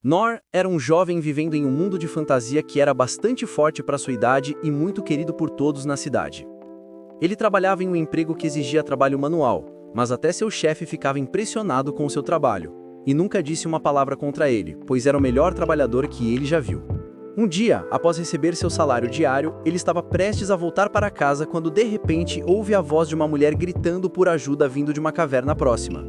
Nor era um jovem vivendo em um mundo de fantasia que era bastante forte para sua idade e muito querido por todos na cidade. Ele trabalhava em um emprego que exigia trabalho manual, mas até seu chefe ficava impressionado com o seu trabalho, e nunca disse uma palavra contra ele, pois era o melhor trabalhador que ele já viu. Um dia, após receber seu salário diário, ele estava prestes a voltar para casa quando de repente ouve a voz de uma mulher gritando por ajuda vindo de uma caverna próxima.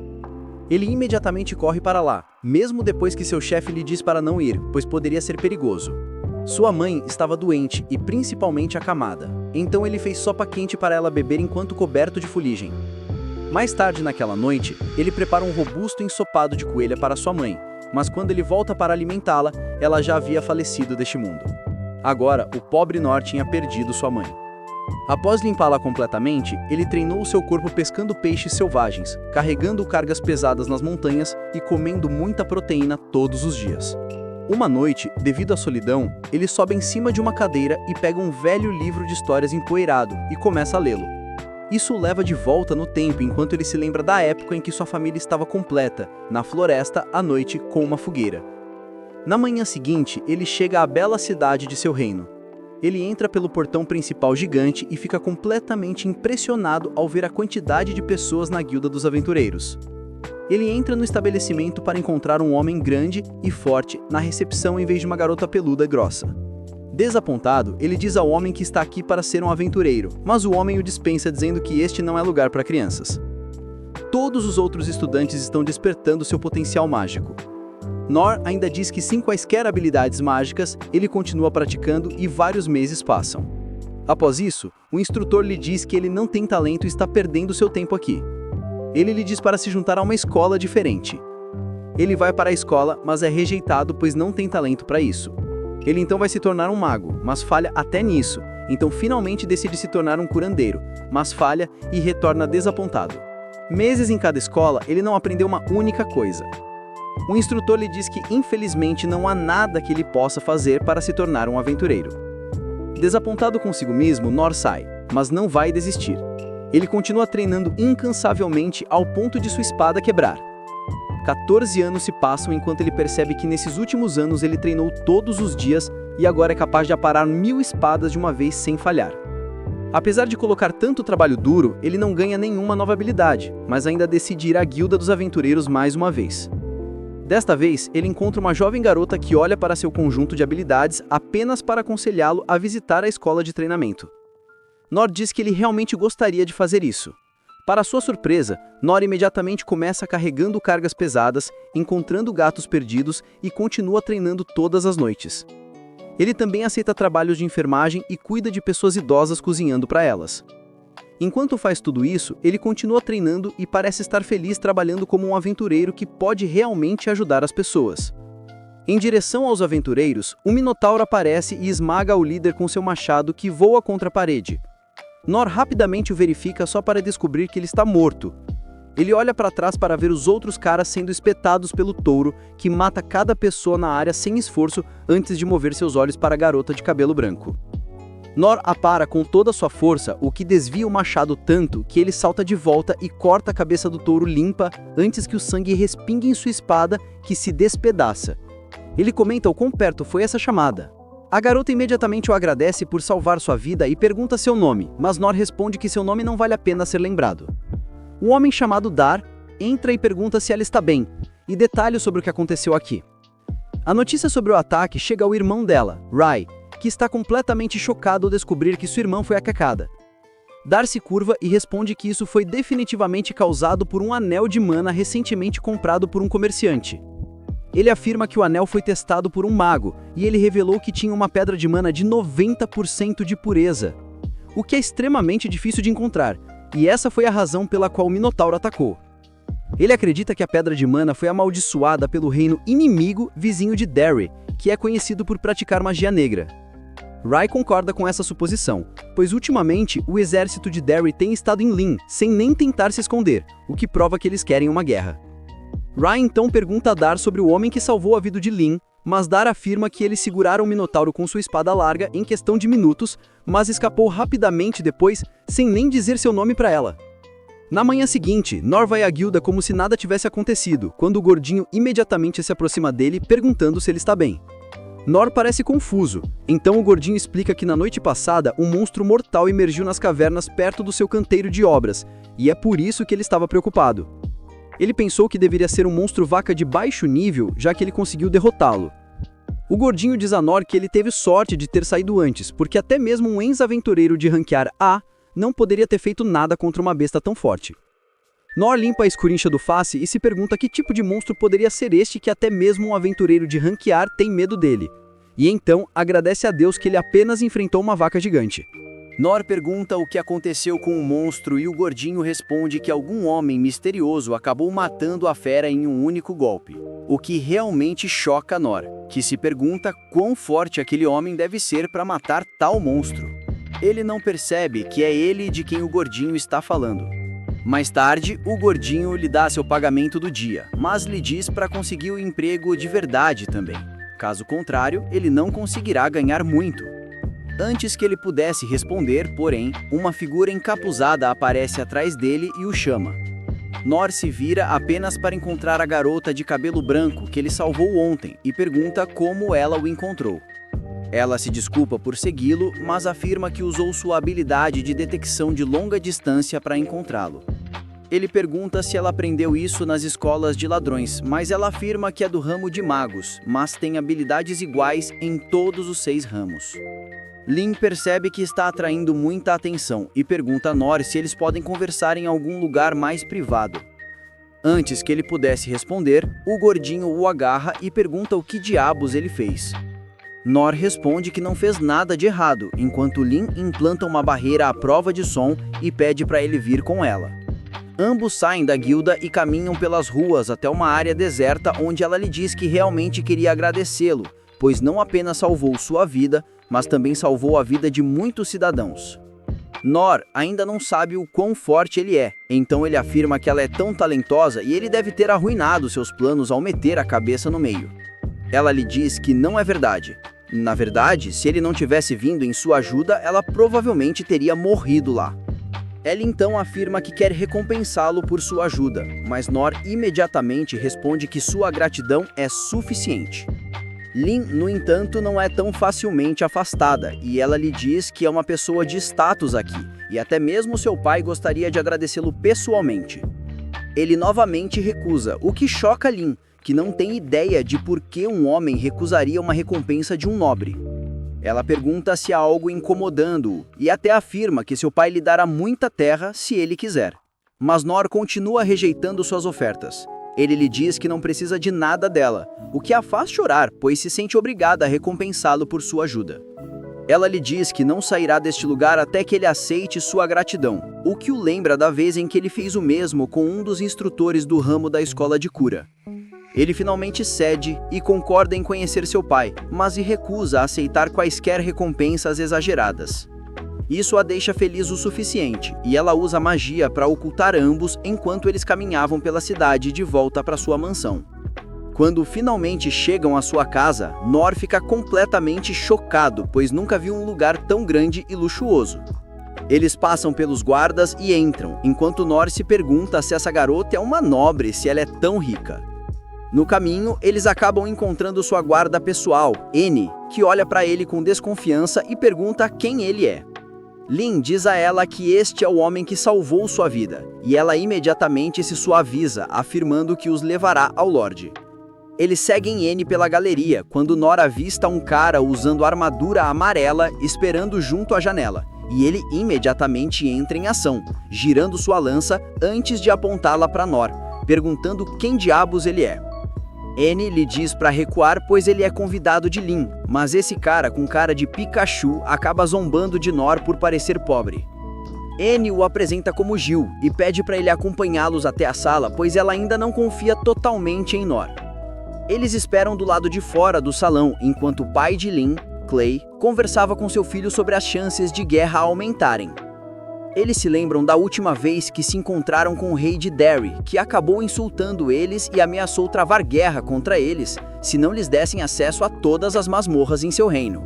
Ele imediatamente corre para lá, mesmo depois que seu chefe lhe diz para não ir, pois poderia ser perigoso. Sua mãe estava doente e principalmente acamada, então ele fez sopa quente para ela beber enquanto coberto de fuligem. Mais tarde naquela noite, ele prepara um robusto ensopado de coelha para sua mãe, mas quando ele volta para alimentá-la, ela já havia falecido deste mundo. Agora, o pobre Nor tinha perdido sua mãe. Após limpá-la completamente, ele treinou seu corpo pescando peixes selvagens, carregando cargas pesadas nas montanhas e comendo muita proteína todos os dias. Uma noite, devido à solidão, ele sobe em cima de uma cadeira e pega um velho livro de histórias empoeirado e começa a lê-lo. Isso o leva de volta no tempo enquanto ele se lembra da época em que sua família estava completa, na floresta, à noite, com uma fogueira. Na manhã seguinte, ele chega à bela cidade de seu reino. Ele entra pelo portão principal gigante e fica completamente impressionado ao ver a quantidade de pessoas na guilda dos aventureiros. Ele entra no estabelecimento para encontrar um homem grande e forte na recepção em vez de uma garota peluda e grossa. Desapontado, ele diz ao homem que está aqui para ser um aventureiro, mas o homem o dispensa dizendo que este não é lugar para crianças. Todos os outros estudantes estão despertando seu potencial mágico. Nor ainda diz que sem quaisquer habilidades mágicas, ele continua praticando e vários meses passam. Após isso, o instrutor lhe diz que ele não tem talento e está perdendo seu tempo aqui. Ele lhe diz para se juntar a uma escola diferente. Ele vai para a escola, mas é rejeitado pois não tem talento para isso. Ele então vai se tornar um mago, mas falha até nisso, então finalmente decide se tornar um curandeiro, mas falha e retorna desapontado. Meses em cada escola, ele não aprendeu uma única coisa. O instrutor lhe diz que infelizmente não há nada que ele possa fazer para se tornar um aventureiro. Desapontado consigo mesmo, Nor sai, mas não vai desistir. Ele continua treinando incansavelmente ao ponto de sua espada quebrar. 14 anos se passam enquanto ele percebe que nesses últimos anos ele treinou todos os dias e agora é capaz de aparar 1000 espadas de uma vez sem falhar. Apesar de colocar tanto trabalho duro, ele não ganha nenhuma nova habilidade, mas ainda decide ir à guilda dos aventureiros mais uma vez. Desta vez, ele encontra uma jovem garota que olha para seu conjunto de habilidades apenas para aconselhá-lo a visitar a escola de treinamento. Nor diz que ele realmente gostaria de fazer isso. Para sua surpresa, Nor imediatamente começa carregando cargas pesadas, encontrando gatos perdidos e continua treinando todas as noites. Ele também aceita trabalhos de enfermagem e cuida de pessoas idosas cozinhando para elas. Enquanto faz tudo isso, ele continua treinando e parece estar feliz trabalhando como um aventureiro que pode realmente ajudar as pessoas. Em direção aos aventureiros, um minotauro aparece e esmaga o líder com seu machado que voa contra a parede. Nor rapidamente o verifica só para descobrir que ele está morto. Ele olha para trás para ver os outros caras sendo espetados pelo touro, que mata cada pessoa na área sem esforço antes de mover seus olhos para a garota de cabelo branco. Nor apara com toda a sua força, o que desvia o machado tanto que ele salta de volta e corta a cabeça do touro limpa antes que o sangue respingue em sua espada, que se despedaça. Ele comenta o quão perto foi essa chamada. A garota imediatamente o agradece por salvar sua vida e pergunta seu nome, mas Nor responde que seu nome não vale a pena ser lembrado. Um homem chamado Dar entra e pergunta se ela está bem, e detalha sobre o que aconteceu aqui. A notícia sobre o ataque chega ao irmão dela, Rai, que está completamente chocado ao descobrir que sua irmã foi atacada. Dar se curva e responde que isso foi definitivamente causado por um anel de mana recentemente comprado por um comerciante. Ele afirma que o anel foi testado por um mago, e ele revelou que tinha uma pedra de mana de 90% de pureza, o que é extremamente difícil de encontrar, e essa foi a razão pela qual o Minotauro atacou. Ele acredita que a pedra de mana foi amaldiçoada pelo reino inimigo vizinho de Derry, que é conhecido por praticar magia negra. Rai concorda com essa suposição, pois ultimamente o exército de Derry tem estado em Lynn, sem nem tentar se esconder, o que prova que eles querem uma guerra. Rai então pergunta a Dar sobre o homem que salvou a vida de Lynn, mas Dar afirma que eles seguraram o Minotauro com sua espada larga em questão de minutos, mas escapou rapidamente depois, sem nem dizer seu nome para ela. Na manhã seguinte, Nor vai à guilda como se nada tivesse acontecido, quando o gordinho imediatamente se aproxima dele, perguntando se ele está bem. Nor parece confuso, então o gordinho explica que na noite passada um monstro mortal emergiu nas cavernas perto do seu canteiro de obras, e é por isso que ele estava preocupado. Ele pensou que deveria ser um monstro vaca de baixo nível, já que ele conseguiu derrotá-lo. O gordinho diz a Nor que ele teve sorte de ter saído antes, porque até mesmo um ex-aventureiro de ranquear A não poderia ter feito nada contra uma besta tão forte. Nor limpa a escurincha do face e se pergunta que tipo de monstro poderia ser este que até mesmo um aventureiro de ranquear tem medo dele. E então agradece a Deus que ele apenas enfrentou uma vaca gigante. Nor pergunta o que aconteceu com o monstro e o gordinho responde que algum homem misterioso acabou matando a fera em um único golpe. O que realmente choca Nor, que se pergunta quão forte aquele homem deve ser para matar tal monstro. Ele não percebe que é ele de quem o gordinho está falando. Mais tarde, o gordinho lhe dá seu pagamento do dia, mas lhe diz para conseguir o emprego de verdade também. Caso contrário, ele não conseguirá ganhar muito. Antes que ele pudesse responder, porém, uma figura encapuzada aparece atrás dele e o chama. Nor se vira apenas para encontrar a garota de cabelo branco que ele salvou ontem e pergunta como ela o encontrou. Ela se desculpa por segui-lo, mas afirma que usou sua habilidade de detecção de longa distância para encontrá-lo. Ele pergunta se ela aprendeu isso nas escolas de ladrões, mas ela afirma que é do ramo de magos, mas tem habilidades iguais em todos os 6 ramos. Lin percebe que está atraindo muita atenção e pergunta a Nor se eles podem conversar em algum lugar mais privado. Antes que ele pudesse responder, o gordinho o agarra e pergunta o que diabos ele fez. Nor responde que não fez nada de errado, enquanto Lin implanta uma barreira à prova de som e pede para ele vir com ela. Ambos saem da guilda e caminham pelas ruas até uma área deserta onde ela lhe diz que realmente queria agradecê-lo, pois não apenas salvou sua vida, mas também salvou a vida de muitos cidadãos. Nor ainda não sabe o quão forte ele é, então ele afirma que ela é tão talentosa e ele deve ter arruinado seus planos ao meter a cabeça no meio. Ela lhe diz que não é verdade. Na verdade, se ele não tivesse vindo em sua ajuda, ela provavelmente teria morrido lá. Ela então afirma que quer recompensá-lo por sua ajuda, mas Nor imediatamente responde que sua gratidão é suficiente. Lin, no entanto, não é tão facilmente afastada, e ela lhe diz que é uma pessoa de status aqui, e até mesmo seu pai gostaria de agradecê-lo pessoalmente. Ele novamente recusa, o que choca Lin, que não tem ideia de por que um homem recusaria uma recompensa de um nobre. Ela pergunta se há algo incomodando-o e até afirma que seu pai lhe dará muita terra se ele quiser. Mas Nor continua rejeitando suas ofertas. Ele lhe diz que não precisa de nada dela, o que a faz chorar, pois se sente obrigada a recompensá-lo por sua ajuda. Ela lhe diz que não sairá deste lugar até que ele aceite sua gratidão, o que o lembra da vez em que ele fez o mesmo com um dos instrutores do ramo da escola de cura. Ele finalmente cede e concorda em conhecer seu pai, mas recusa a aceitar quaisquer recompensas exageradas. Isso a deixa feliz o suficiente, e ela usa magia para ocultar ambos enquanto eles caminhavam pela cidade de volta para sua mansão. Quando finalmente chegam à sua casa, Nor fica completamente chocado, pois nunca viu um lugar tão grande e luxuoso. Eles passam pelos guardas e entram, enquanto Nor se pergunta se essa garota é uma nobre se ela é tão rica. No caminho, eles acabam encontrando sua guarda pessoal, N, que olha para ele com desconfiança e pergunta quem ele é. Lin diz a ela que este é o homem que salvou sua vida, e ela imediatamente se suaviza, afirmando que os levará ao Lorde. Eles seguem N pela galeria, quando Nor avista um cara usando armadura amarela esperando junto à janela, e ele imediatamente entra em ação, girando sua lança antes de apontá-la para Nor, perguntando quem diabos ele é. N lhe diz para recuar pois ele é convidado de Lin, mas esse cara com cara de Pikachu acaba zombando de Nor por parecer pobre. N o apresenta como Gil e pede para ele acompanhá-los até a sala, pois ela ainda não confia totalmente em Nor. Eles esperam do lado de fora do salão, enquanto o pai de Lin, Clay, conversava com seu filho sobre as chances de guerra aumentarem. Eles se lembram da última vez que se encontraram com o rei de Derry, que acabou insultando eles e ameaçou travar guerra contra eles, se não lhes dessem acesso a todas as masmorras em seu reino.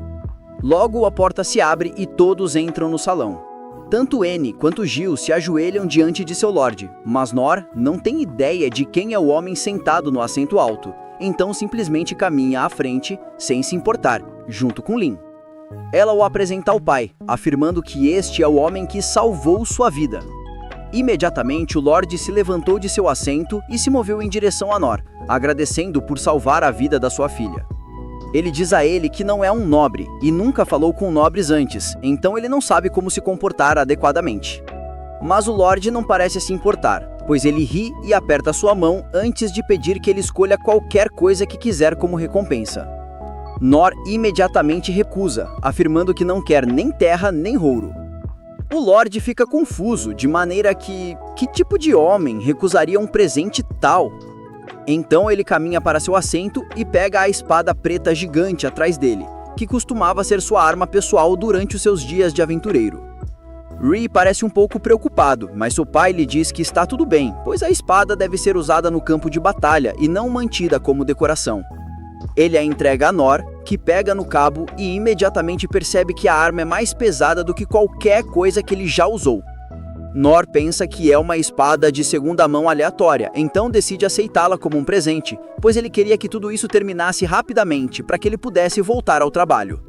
Logo a porta se abre e todos entram no salão. Tanto N quanto Gil se ajoelham diante de seu Lorde, mas Nor não tem ideia de quem é o homem sentado no assento alto, então simplesmente caminha à frente, sem se importar, junto com Lin. Ela o apresenta ao pai, afirmando que este é o homem que salvou sua vida. Imediatamente o Lorde se levantou de seu assento e se moveu em direção a Nor, agradecendo por salvar a vida da sua filha. Ele diz a ele que não é um nobre e nunca falou com nobres antes, então ele não sabe como se comportar adequadamente. Mas o Lorde não parece se importar, pois ele ri e aperta sua mão antes de pedir que ele escolha qualquer coisa que quiser como recompensa. Nor imediatamente recusa, afirmando que não quer nem terra nem ouro. O Lorde fica confuso, de maneira que tipo de homem recusaria um presente tal? Então ele caminha para seu assento e pega a espada preta gigante atrás dele, que costumava ser sua arma pessoal durante os seus dias de aventureiro. Ree parece um pouco preocupado, mas seu pai lhe diz que está tudo bem, pois a espada deve ser usada no campo de batalha e não mantida como decoração. Ele a entrega a Nor, que pega no cabo e imediatamente percebe que a arma é mais pesada do que qualquer coisa que ele já usou. Nor pensa que é uma espada de segunda mão aleatória, então decide aceitá-la como um presente, pois ele queria que tudo isso terminasse rapidamente para que ele pudesse voltar ao trabalho.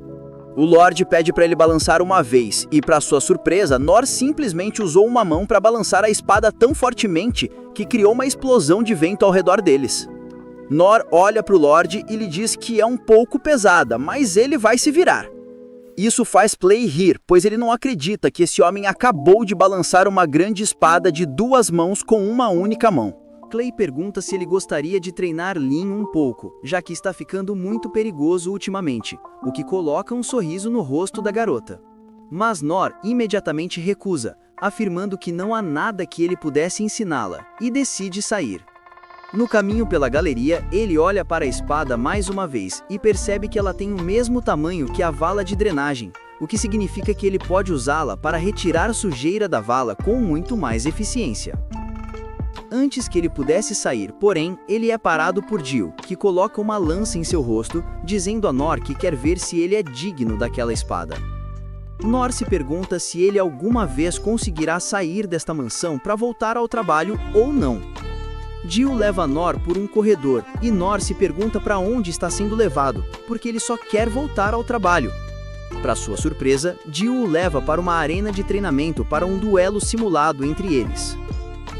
O Lorde pede para ele balançar uma vez e, para sua surpresa, Nor simplesmente usou uma mão para balançar a espada tão fortemente que criou uma explosão de vento ao redor deles. Nor olha para o Lorde e lhe diz que é um pouco pesada, mas ele vai se virar. Isso faz Clay rir, pois ele não acredita que esse homem acabou de balançar uma grande espada de 2 mãos com uma única mão. Clay pergunta se ele gostaria de treinar Lin um pouco, já que está ficando muito perigoso ultimamente, o que coloca um sorriso no rosto da garota. Mas Nor imediatamente recusa, afirmando que não há nada que ele pudesse ensiná-la, e decide sair. No caminho pela galeria, ele olha para a espada mais uma vez e percebe que ela tem o mesmo tamanho que a vala de drenagem, o que significa que ele pode usá-la para retirar sujeira da vala com muito mais eficiência. Antes que ele pudesse sair, porém, ele é parado por Jill, que coloca uma lança em seu rosto, dizendo a Nor que quer ver se ele é digno daquela espada. Nor se pergunta se ele alguma vez conseguirá sair desta mansão para voltar ao trabalho ou não. Jill leva Nor por um corredor e Nor se pergunta para onde está sendo levado, porque ele só quer voltar ao trabalho. Para sua surpresa, Jill o leva para uma arena de treinamento para um duelo simulado entre eles.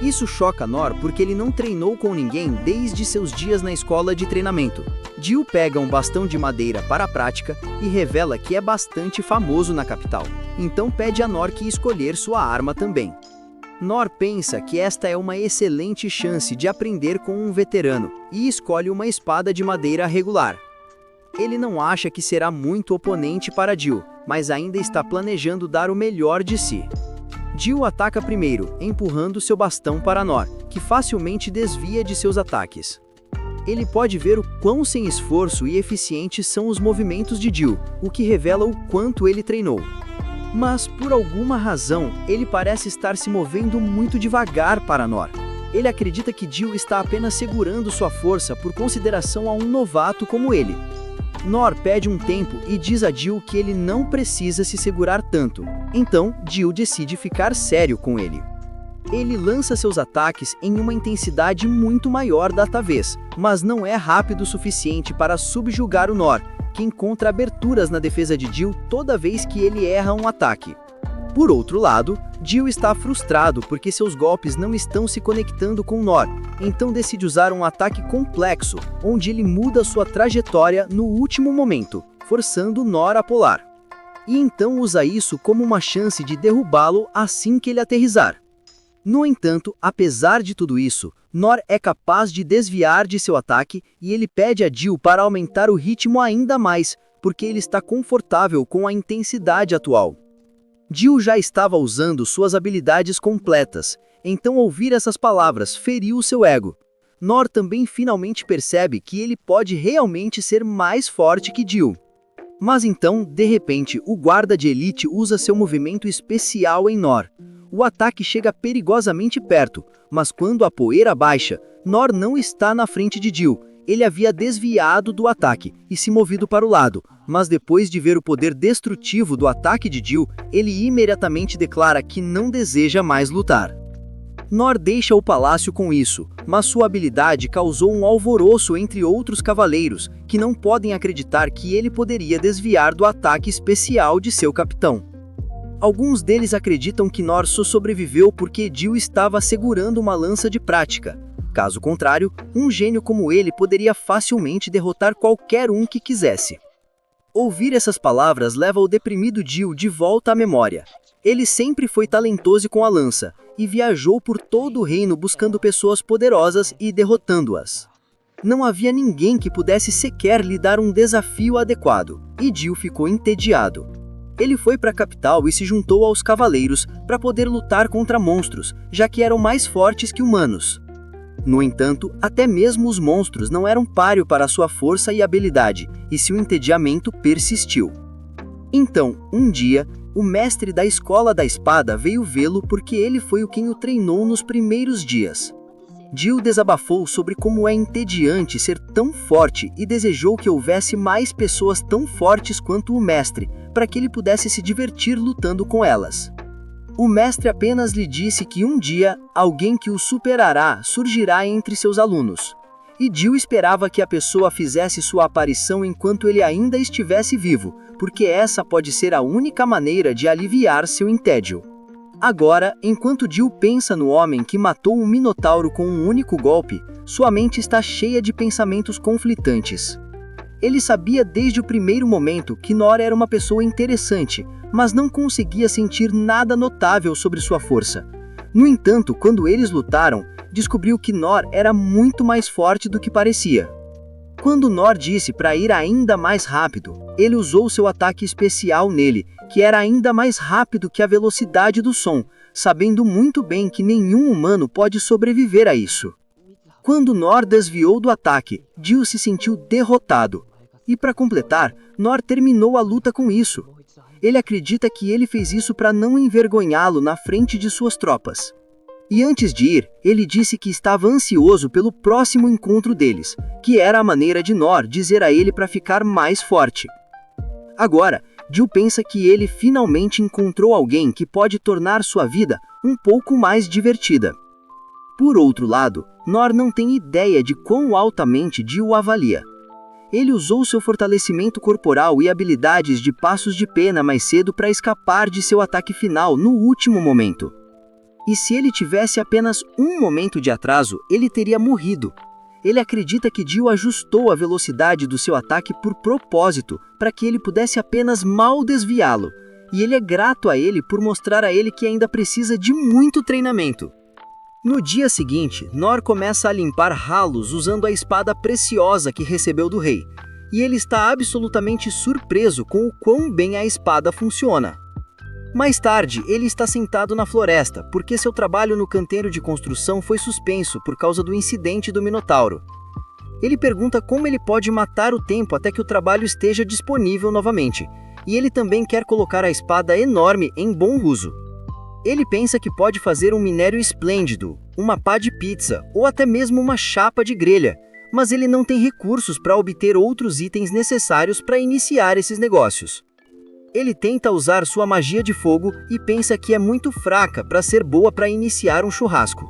Isso choca Nor porque ele não treinou com ninguém desde seus dias na escola de treinamento. Jill pega um bastão de madeira para a prática e revela que é bastante famoso na capital, então pede a Nor que escolher sua arma também. Nor pensa que esta é uma excelente chance de aprender com um veterano e escolhe uma espada de madeira regular. Ele não acha que será muito oponente para Jill, mas ainda está planejando dar o melhor de si. Jill ataca primeiro, empurrando seu bastão para Nor, que facilmente desvia de seus ataques. Ele pode ver o quão sem esforço e eficientes são os movimentos de Jill, o que revela o quanto ele treinou. Mas, por alguma razão, ele parece estar se movendo muito devagar para Nor. Ele acredita que Jill está apenas segurando sua força por consideração a um novato como ele. Nor pede um tempo e diz a Jill que ele não precisa se segurar tanto. Então, Jill decide ficar sério com ele. Ele lança seus ataques em uma intensidade muito maior desta vez, mas não é rápido o suficiente para subjugar o Nor, que encontra aberturas na defesa de Jill toda vez que ele erra um ataque. Por outro lado, Jill está frustrado porque seus golpes não estão se conectando com Nor, então decide usar um ataque complexo, onde ele muda sua trajetória no último momento, forçando Nor a pular. E então usa isso como uma chance de derrubá-lo assim que ele aterrissar. No entanto, apesar de tudo isso, Nor é capaz de desviar de seu ataque e ele pede a Jill para aumentar o ritmo ainda mais, porque ele está confortável com a intensidade atual. Jill já estava usando suas habilidades completas, então ouvir essas palavras feriu seu ego. Nor também finalmente percebe que ele pode realmente ser mais forte que Jill. Mas então, de repente, o guarda de elite usa seu movimento especial em Nor. O ataque chega perigosamente perto, mas quando a poeira baixa, Nor não está na frente de Jill. ele havia desviado do ataque e se movido para o lado, mas depois de ver o poder destrutivo do ataque de Jill, ele imediatamente declara que não deseja mais lutar. Nor deixa o palácio com isso, mas sua habilidade causou um alvoroço entre outros cavaleiros, que não podem acreditar que ele poderia desviar do ataque especial de seu capitão. Alguns deles acreditam que Nor só sobreviveu porque Jill estava segurando uma lança de prática. Caso contrário, um gênio como ele poderia facilmente derrotar qualquer um que quisesse. Ouvir essas palavras leva o deprimido Jill de volta à memória. Ele sempre foi talentoso com a lança, e viajou por todo o reino buscando pessoas poderosas e derrotando-as. Não havia ninguém que pudesse sequer lhe dar um desafio adequado, e Jill ficou entediado. Ele foi para a capital e se juntou aos cavaleiros para poder lutar contra monstros, já que eram mais fortes que humanos. No entanto, até mesmo os monstros não eram páreo para sua força e habilidade, e seu entediamento persistiu. Então, um dia, o mestre da escola da espada veio vê-lo porque ele foi quem o treinou nos primeiros dias. Jill desabafou sobre como é entediante ser tão forte e desejou que houvesse mais pessoas tão fortes quanto o mestre, para que ele pudesse se divertir lutando com elas. O mestre apenas lhe disse que um dia, alguém que o superará surgirá entre seus alunos. E Jill esperava que a pessoa fizesse sua aparição enquanto ele ainda estivesse vivo, porque essa pode ser a única maneira de aliviar seu entédio. Agora, enquanto Jill pensa no homem que matou um minotauro com um único golpe, sua mente está cheia de pensamentos conflitantes. Ele sabia desde o primeiro momento que Nor era uma pessoa interessante, mas não conseguia sentir nada notável sobre sua força. No entanto, quando eles lutaram, descobriu que Nor era muito mais forte do que parecia. Quando Nor disse para ir ainda mais rápido, ele usou seu ataque especial nele, que era ainda mais rápido que a velocidade do som, sabendo muito bem que nenhum humano pode sobreviver a isso. Quando Nor desviou do ataque, Jill se sentiu derrotado. E para completar, Nor terminou a luta com isso. Ele acredita que ele fez isso para não envergonhá-lo na frente de suas tropas. E antes de ir, ele disse que estava ansioso pelo próximo encontro deles, que era a maneira de Nor dizer a ele para ficar mais forte. Agora, Jill pensa que ele finalmente encontrou alguém que pode tornar sua vida um pouco mais divertida. Por outro lado, Nor não tem ideia de quão altamente Jill o avalia. Ele usou seu fortalecimento corporal e habilidades de passos de pena mais cedo para escapar de seu ataque final no último momento. E se ele tivesse apenas um momento de atraso, ele teria morrido. Ele acredita que Jill ajustou a velocidade do seu ataque por propósito, para que ele pudesse apenas mal desviá-lo. E ele é grato a ele por mostrar a ele que ainda precisa de muito treinamento. No dia seguinte, Nor começa a limpar ralos usando a espada preciosa que recebeu do rei. E ele está absolutamente surpreso com o quão bem a espada funciona. Mais tarde, ele está sentado na floresta, porque seu trabalho no canteiro de construção foi suspenso por causa do incidente do Minotauro. Ele pergunta como ele pode matar o tempo até que o trabalho esteja disponível novamente, e ele também quer colocar a espada enorme em bom uso. Ele pensa que pode fazer um minério esplêndido, uma pá de pizza ou até mesmo uma chapa de grelha, mas ele não tem recursos para obter outros itens necessários para iniciar esses negócios. Ele tenta usar sua magia de fogo e pensa que é muito fraca para ser boa para iniciar um churrasco.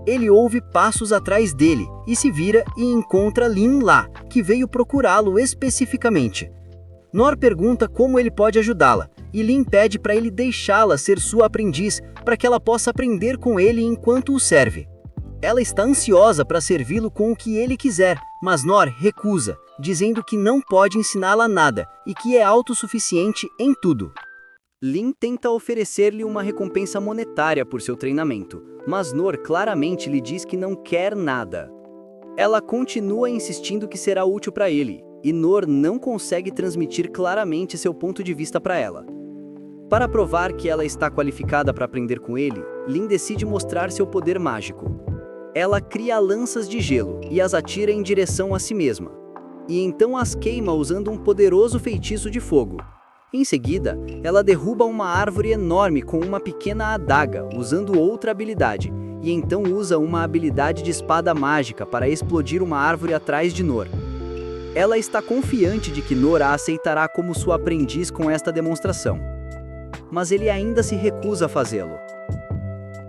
Ele ouve passos atrás dele e se vira e encontra Lin lá, que veio procurá-lo especificamente. Nor pergunta como ele pode ajudá-la, e Lin pede para ele deixá-la ser sua aprendiz para que ela possa aprender com ele enquanto o serve. Ela está ansiosa para servi-lo com o que ele quiser, mas Nor recusa, dizendo que não pode ensiná-la nada e que é autossuficiente em tudo. Lin tenta oferecer-lhe uma recompensa monetária por seu treinamento, mas Nor claramente lhe diz que não quer nada. Ela continua insistindo que será útil para ele, e Nor não consegue transmitir claramente seu ponto de vista para ela. Para provar que ela está qualificada para aprender com ele, Lin decide mostrar seu poder mágico. Ela cria lanças de gelo e as atira em direção a si mesma. E então as queima usando um poderoso feitiço de fogo. Em seguida, ela derruba uma árvore enorme com uma pequena adaga, usando outra habilidade, e então usa uma habilidade de espada mágica para explodir uma árvore atrás de Noor. Ela está confiante de que Noor a aceitará como sua aprendiz com esta demonstração. Mas ele ainda se recusa a fazê-lo.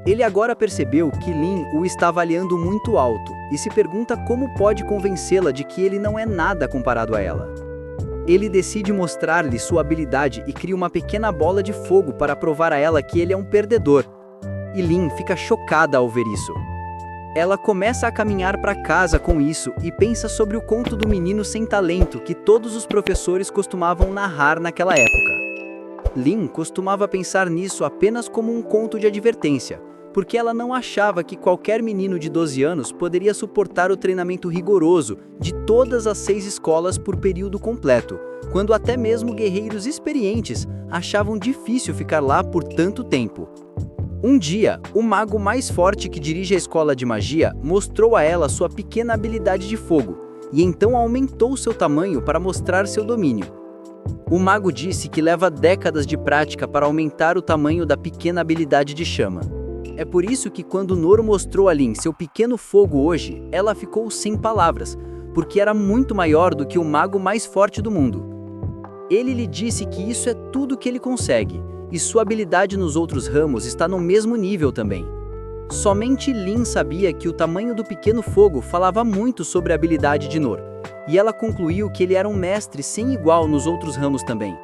Ele agora percebeu que Lin o está avaliando muito alto e se pergunta como pode convencê-la de que ele não é nada comparado a ela. Ele decide mostrar-lhe sua habilidade e cria uma pequena bola de fogo para provar a ela que ele é um perdedor. E Lin fica chocada ao ver isso. Ela começa a caminhar para casa com isso e pensa sobre o conto do menino sem talento que todos os professores costumavam narrar naquela época. Lin costumava pensar nisso apenas como um conto de advertência, porque ela não achava que qualquer menino de 12 anos poderia suportar o treinamento rigoroso de todas as 6 escolas por período completo, quando até mesmo guerreiros experientes achavam difícil ficar lá por tanto tempo. Um dia, o mago mais forte que dirige a escola de magia mostrou a ela sua pequena habilidade de fogo, e então aumentou seu tamanho para mostrar seu domínio. O mago disse que leva décadas de prática para aumentar o tamanho da pequena habilidade de chama. É por isso que quando Noor mostrou a Lin seu pequeno fogo hoje, ela ficou sem palavras, porque era muito maior do que o mago mais forte do mundo. Ele lhe disse que isso é tudo que ele consegue, e sua habilidade nos outros ramos está no mesmo nível também. Somente Lin sabia que o tamanho do pequeno fogo falava muito sobre a habilidade de Noor, e ela concluiu que ele era um mestre sem igual nos outros ramos também.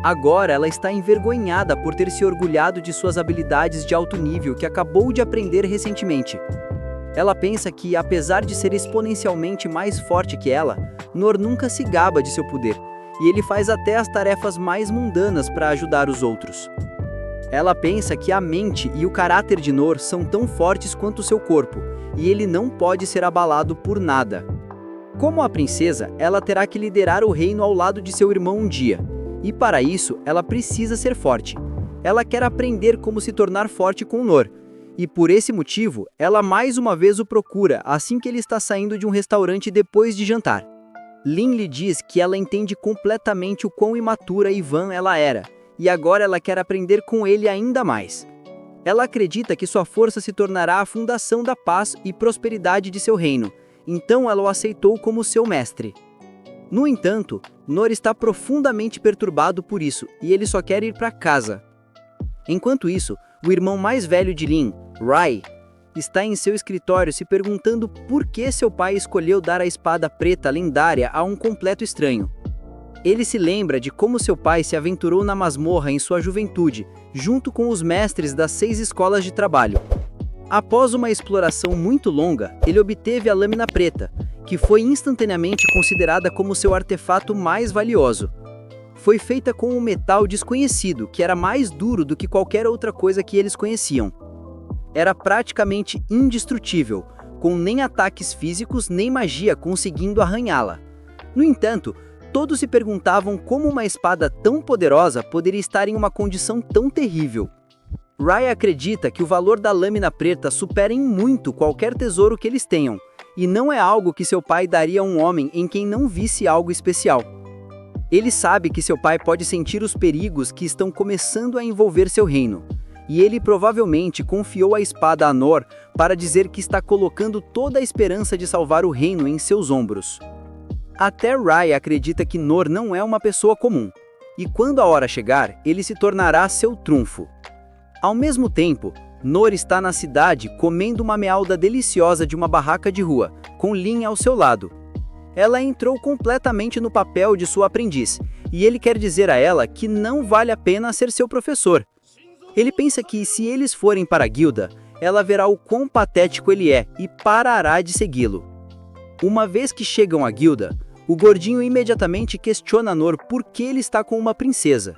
Agora ela está envergonhada por ter se orgulhado de suas habilidades de alto nível que acabou de aprender recentemente. Ela pensa que, apesar de ser exponencialmente mais forte que ela, Noor nunca se gaba de seu poder, e ele faz até as tarefas mais mundanas para ajudar os outros. Ela pensa que a mente e o caráter de Noor são tão fortes quanto seu corpo, e ele não pode ser abalado por nada. Como a princesa, ela terá que liderar o reino ao lado de seu irmão um dia, e para isso ela precisa ser forte. Ela quer aprender como se tornar forte com Noor, e por esse motivo, ela mais uma vez o procura assim que ele está saindo de um restaurante depois de jantar. Lin lhe diz que ela entende completamente o quão imatura e vã ela era, e agora ela quer aprender com ele ainda mais. Ela acredita que sua força se tornará a fundação da paz e prosperidade de seu reino, então ela o aceitou como seu mestre. No entanto, Noor está profundamente perturbado por isso, e ele só quer ir para casa. Enquanto isso, o irmão mais velho de Lin, Rai, está em seu escritório se perguntando por que seu pai escolheu dar a espada preta lendária a um completo estranho. Ele se lembra de como seu pai se aventurou na masmorra em sua juventude, junto com os mestres das 6 escolas de trabalho. Após uma exploração muito longa, ele obteve a lâmina preta, que foi instantaneamente considerada como seu artefato mais valioso. Foi feita com um metal desconhecido, que era mais duro do que qualquer outra coisa que eles conheciam. Era praticamente indestrutível, com nem ataques físicos nem magia conseguindo arranhá-la. No entanto, todos se perguntavam como uma espada tão poderosa poderia estar em uma condição tão terrível. Rai acredita que o valor da lâmina preta supera em muito qualquer tesouro que eles tenham, e não é algo que seu pai daria a um homem em quem não visse algo especial. Ele sabe que seu pai pode sentir os perigos que estão começando a envolver seu reino, e ele provavelmente confiou a espada a Noor para dizer que está colocando toda a esperança de salvar o reino em seus ombros. Até Rai acredita que Noor não é uma pessoa comum, e quando a hora chegar, ele se tornará seu trunfo. Ao mesmo tempo, Noor está na cidade comendo uma mealda deliciosa de uma barraca de rua, com Lin ao seu lado. Ela entrou completamente no papel de sua aprendiz, e ele quer dizer a ela que não vale a pena ser seu professor. Ele pensa que, se eles forem para a guilda, ela verá o quão patético ele é e parará de segui-lo. Uma vez que chegam à guilda, o gordinho imediatamente questiona Noor por que ele está com uma princesa.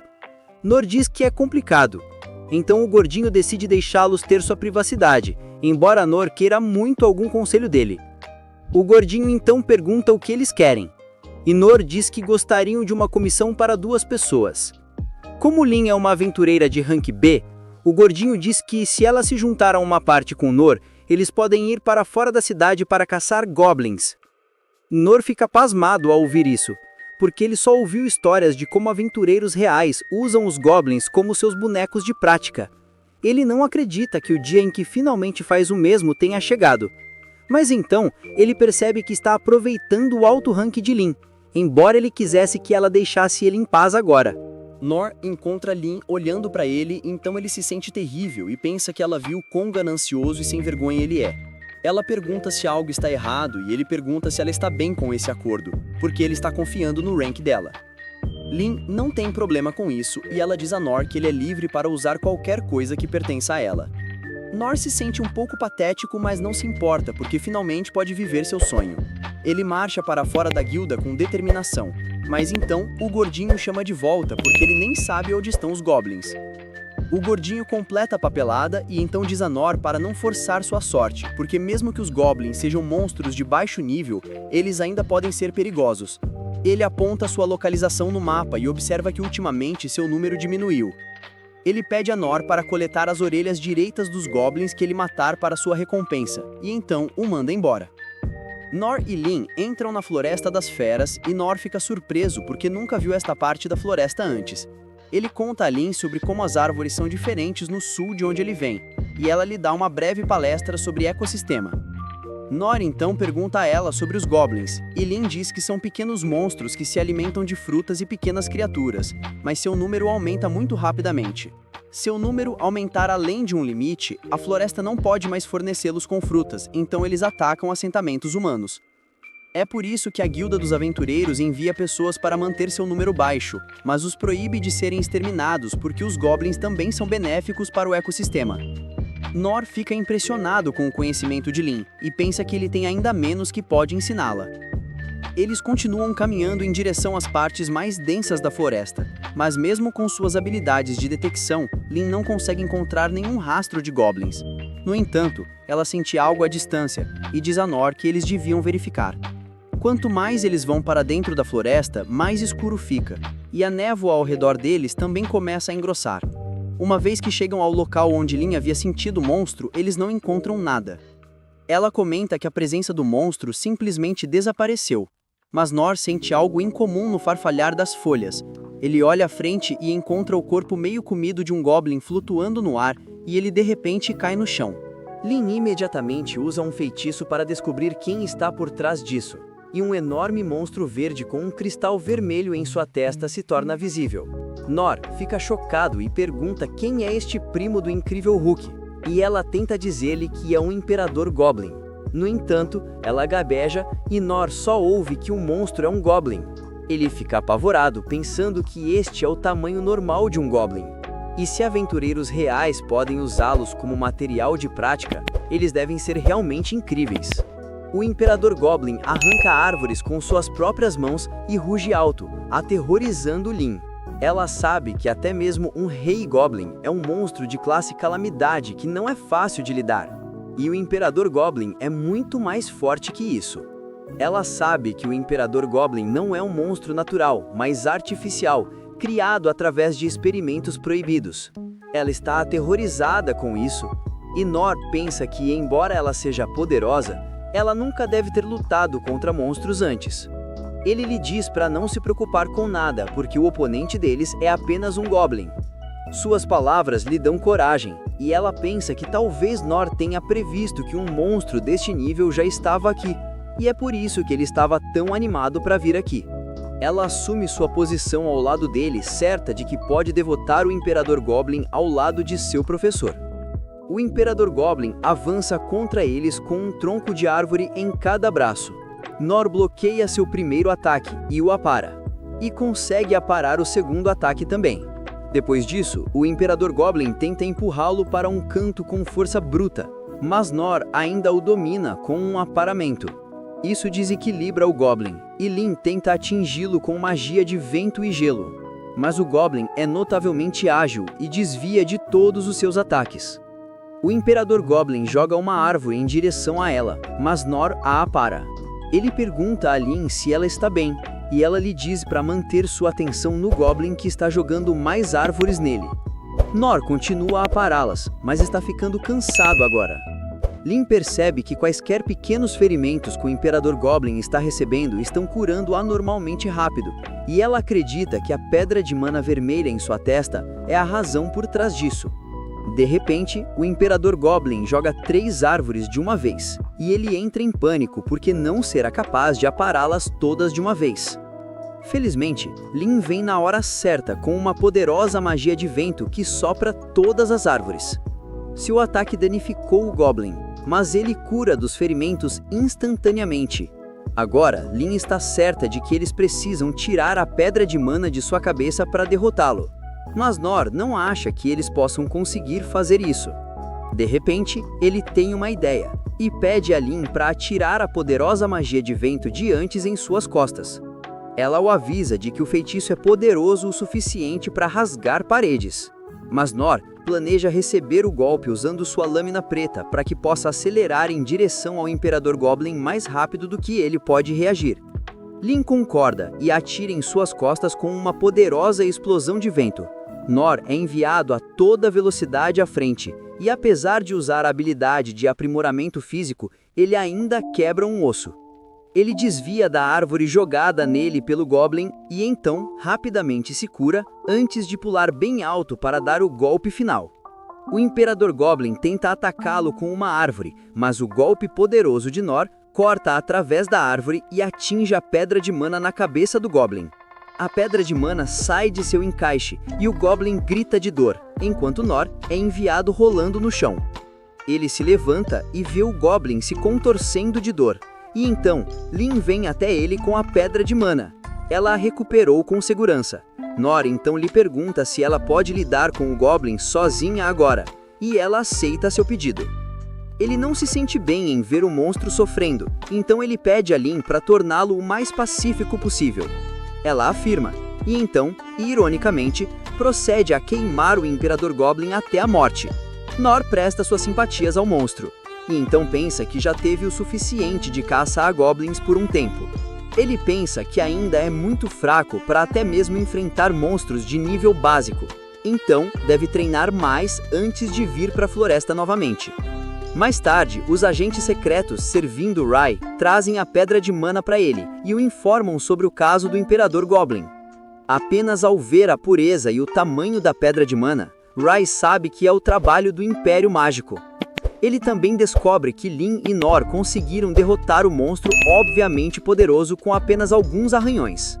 Noor diz que é complicado, então o gordinho decide deixá-los ter sua privacidade, embora Noor queira muito algum conselho dele. O gordinho então pergunta o que eles querem, e Noor diz que gostariam de uma comissão para 2 pessoas. Como Lin é uma aventureira de rank B, o gordinho diz que, se ela se juntar a uma parte com Noor, eles podem ir para fora da cidade para caçar goblins. Noor fica pasmado ao ouvir isso, porque ele só ouviu histórias de como aventureiros reais usam os goblins como seus bonecos de prática. Ele não acredita que o dia em que finalmente faz o mesmo tenha chegado. Mas então, ele percebe que está aproveitando o alto rank de Lin, embora ele quisesse que ela deixasse ele em paz agora. Nor encontra Lin olhando para ele, então ele se sente terrível e pensa que ela viu quão ganancioso e sem vergonha ele é. Ela pergunta se algo está errado e ele pergunta se ela está bem com esse acordo, porque ele está confiando no rank dela. Lin não tem problema com isso e ela diz a Nor que ele é livre para usar qualquer coisa que pertença a ela. Nor se sente um pouco patético, mas não se importa, porque finalmente pode viver seu sonho. Ele marcha para fora da guilda com determinação, mas então o gordinho chama de volta porque ele nem sabe onde estão os goblins. O gordinho completa a papelada e então diz a Nor para não forçar sua sorte, porque mesmo que os goblins sejam monstros de baixo nível, eles ainda podem ser perigosos. Ele aponta sua localização no mapa e observa que ultimamente seu número diminuiu. Ele pede a Nor para coletar as orelhas direitas dos goblins que ele matar para sua recompensa, e então o manda embora. Nor e Lin entram na Floresta das Feras e Nor fica surpreso porque nunca viu esta parte da floresta antes. Ele conta a Lin sobre como as árvores são diferentes no sul de onde ele vem, e ela lhe dá uma breve palestra sobre ecossistema. Nor então pergunta a ela sobre os goblins, e Lin diz que são pequenos monstros que se alimentam de frutas e pequenas criaturas, mas seu número aumenta muito rapidamente. Se o número aumentar além de um limite, a floresta não pode mais fornecê-los com frutas, então eles atacam assentamentos humanos. É por isso que a Guilda dos Aventureiros envia pessoas para manter seu número baixo, mas os proíbe de serem exterminados porque os goblins também são benéficos para o ecossistema. Nor fica impressionado com o conhecimento de Lin e pensa que ele tem ainda menos que pode ensiná-la. Eles continuam caminhando em direção às partes mais densas da floresta, mas mesmo com suas habilidades de detecção, Lin não consegue encontrar nenhum rastro de goblins. No entanto, ela sente algo à distância e diz a Nor que eles deviam verificar. Quanto mais eles vão para dentro da floresta, mais escuro fica, e a névoa ao redor deles também começa a engrossar. Uma vez que chegam ao local onde Lin havia sentido o monstro, eles não encontram nada. Ela comenta que a presença do monstro simplesmente desapareceu, mas Nor sente algo incomum no farfalhar das folhas. Ele olha à frente e encontra o corpo meio comido de um goblin flutuando no ar, e ele de repente cai no chão. Lin imediatamente usa um feitiço para descobrir quem está por trás disso, e um enorme monstro verde com um cristal vermelho em sua testa se torna visível. Nor fica chocado e pergunta quem é este primo do incrível Hulk, e ela tenta dizer-lhe que é um imperador goblin. No entanto, ela gagueja e Nor só ouve que o monstro é um goblin. Ele fica apavorado, pensando que este é o tamanho normal de um goblin. E se aventureiros reais podem usá-los como material de prática, eles devem ser realmente incríveis. O Imperador Goblin arranca árvores com suas próprias mãos e ruge alto, aterrorizando Lin. Ela sabe que até mesmo um Rei Goblin é um monstro de classe calamidade que não é fácil de lidar. E o Imperador Goblin é muito mais forte que isso. Ela sabe que o Imperador Goblin não é um monstro natural, mas artificial, criado através de experimentos proibidos. Ela está aterrorizada com isso, e Nor pensa que, embora ela seja poderosa, ela nunca deve ter lutado contra monstros antes. Ele lhe diz para não se preocupar com nada, porque o oponente deles é apenas um Goblin. Suas palavras lhe dão coragem, e ela pensa que talvez Nor tenha previsto que um monstro deste nível já estava aqui, e é por isso que ele estava tão animado para vir aqui. Ela assume sua posição ao lado dele, certa de que pode derrotar o Imperador Goblin ao lado de seu professor. O Imperador Goblin avança contra eles com um tronco de árvore em cada braço. Nor bloqueia seu primeiro ataque e o apara, e consegue aparar o segundo ataque também. Depois disso, o Imperador Goblin tenta empurrá-lo para um canto com força bruta, mas Nor ainda o domina com um aparamento. Isso desequilibra o Goblin, e Lin tenta atingi-lo com magia de vento e gelo. Mas o Goblin é notavelmente ágil e desvia de todos os seus ataques. O Imperador Goblin joga uma árvore em direção a ela, mas Nor a apara. Ele pergunta a Lin se ela está bem, e ela lhe diz para manter sua atenção no Goblin que está jogando mais árvores nele. Nor continua a apará-las, mas está ficando cansado agora. Lin percebe que quaisquer pequenos ferimentos que o Imperador Goblin está recebendo estão curando anormalmente rápido, e ela acredita que a pedra de mana vermelha em sua testa é a razão por trás disso. De repente, o Imperador Goblin joga 3 árvores de uma vez, e ele entra em pânico porque não será capaz de apará-las todas de uma vez. Felizmente, Lin vem na hora certa com uma poderosa magia de vento que sopra todas as árvores. Seu ataque danificou o Goblin, mas ele cura dos ferimentos instantaneamente. Agora, Lin está certa de que eles precisam tirar a pedra de mana de sua cabeça para derrotá-lo. Mas Nor não acha que eles possam conseguir fazer isso. De repente, ele tem uma ideia e pede a Lin para atirar a poderosa magia de vento de antes em suas costas. Ela o avisa de que o feitiço é poderoso o suficiente para rasgar paredes. Mas Nor planeja receber o golpe usando sua lâmina preta para que possa acelerar em direção ao Imperador Goblin mais rápido do que ele pode reagir. Lin concorda e atira em suas costas com uma poderosa explosão de vento. Nor é enviado a toda velocidade à frente, e apesar de usar a habilidade de aprimoramento físico, ele ainda quebra um osso. Ele desvia da árvore jogada nele pelo Goblin e então rapidamente se cura antes de pular bem alto para dar o golpe final. O Imperador Goblin tenta atacá-lo com uma árvore, mas o golpe poderoso de Nor corta através da árvore e atinge a pedra de mana na cabeça do Goblin. A pedra de mana sai de seu encaixe e o Goblin grita de dor, enquanto Nor é enviado rolando no chão. Ele se levanta e vê o Goblin se contorcendo de dor. E então, Lin vem até ele com a pedra de mana. Ela a recuperou com segurança. Nor então lhe pergunta se ela pode lidar com o Goblin sozinha agora, e ela aceita seu pedido. Ele não se sente bem em ver o monstro sofrendo, então ele pede a Lin para torná-lo o mais pacífico possível. Ela afirma, e então, ironicamente, procede a queimar o Imperador Goblin até a morte. Nor presta suas simpatias ao monstro, e então pensa que já teve o suficiente de caça a goblins por um tempo. Ele pensa que ainda é muito fraco para até mesmo enfrentar monstros de nível básico, então deve treinar mais antes de vir para a floresta novamente. Mais tarde, os agentes secretos servindo Rai trazem a pedra de mana para ele e o informam sobre o caso do Imperador Goblin. Apenas ao ver a pureza e o tamanho da pedra de mana, Rai sabe que é o trabalho do Império Mágico. Ele também descobre que Lin e Nor conseguiram derrotar o monstro obviamente poderoso com apenas alguns arranhões.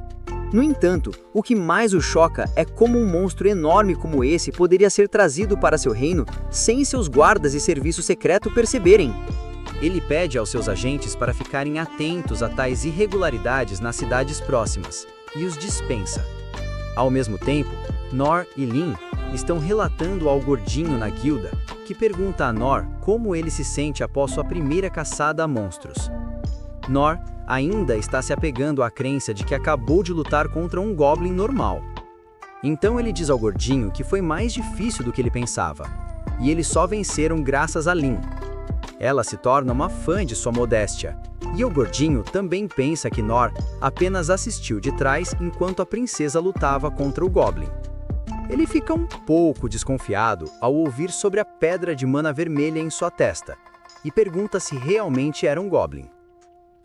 No entanto, o que mais o choca é como um monstro enorme como esse poderia ser trazido para seu reino sem seus guardas e serviço secreto perceberem. Ele pede aos seus agentes para ficarem atentos a tais irregularidades nas cidades próximas, e os dispensa. Ao mesmo tempo, Nor e Lin estão relatando ao gordinho na guilda, que pergunta a Nor como ele se sente após sua primeira caçada a monstros. Nor ainda está se apegando à crença de que acabou de lutar contra um Goblin normal. Então ele diz ao gordinho que foi mais difícil do que ele pensava, e eles só venceram graças a Lin. Ela se torna uma fã de sua modéstia, e o gordinho também pensa que Nor apenas assistiu de trás enquanto a princesa lutava contra o Goblin. Ele fica um pouco desconfiado ao ouvir sobre a pedra de mana vermelha em sua testa, e pergunta se realmente era um Goblin.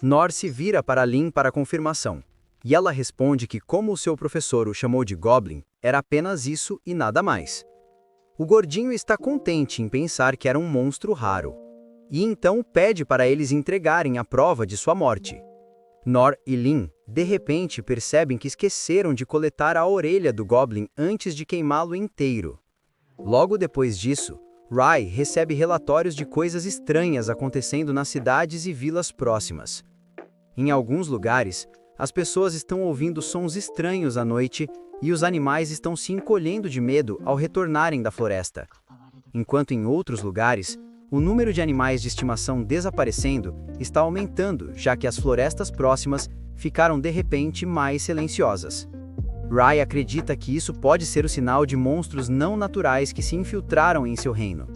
Nor se vira para Lin para confirmação, e ela responde que como o seu professor o chamou de Goblin, era apenas isso e nada mais. O gordinho está contente em pensar que era um monstro raro, e então pede para eles entregarem a prova de sua morte. Nor e Lin, de repente, percebem que esqueceram de coletar a orelha do Goblin antes de queimá-lo inteiro. Logo depois disso, Rai recebe relatórios de coisas estranhas acontecendo nas cidades e vilas próximas. Em alguns lugares, as pessoas estão ouvindo sons estranhos à noite e os animais estão se encolhendo de medo ao retornarem da floresta. Enquanto em outros lugares, o número de animais de estimação desaparecendo está aumentando, já que as florestas próximas ficaram de repente mais silenciosas. Rai acredita que isso pode ser o sinal de monstros não naturais que se infiltraram em seu reino.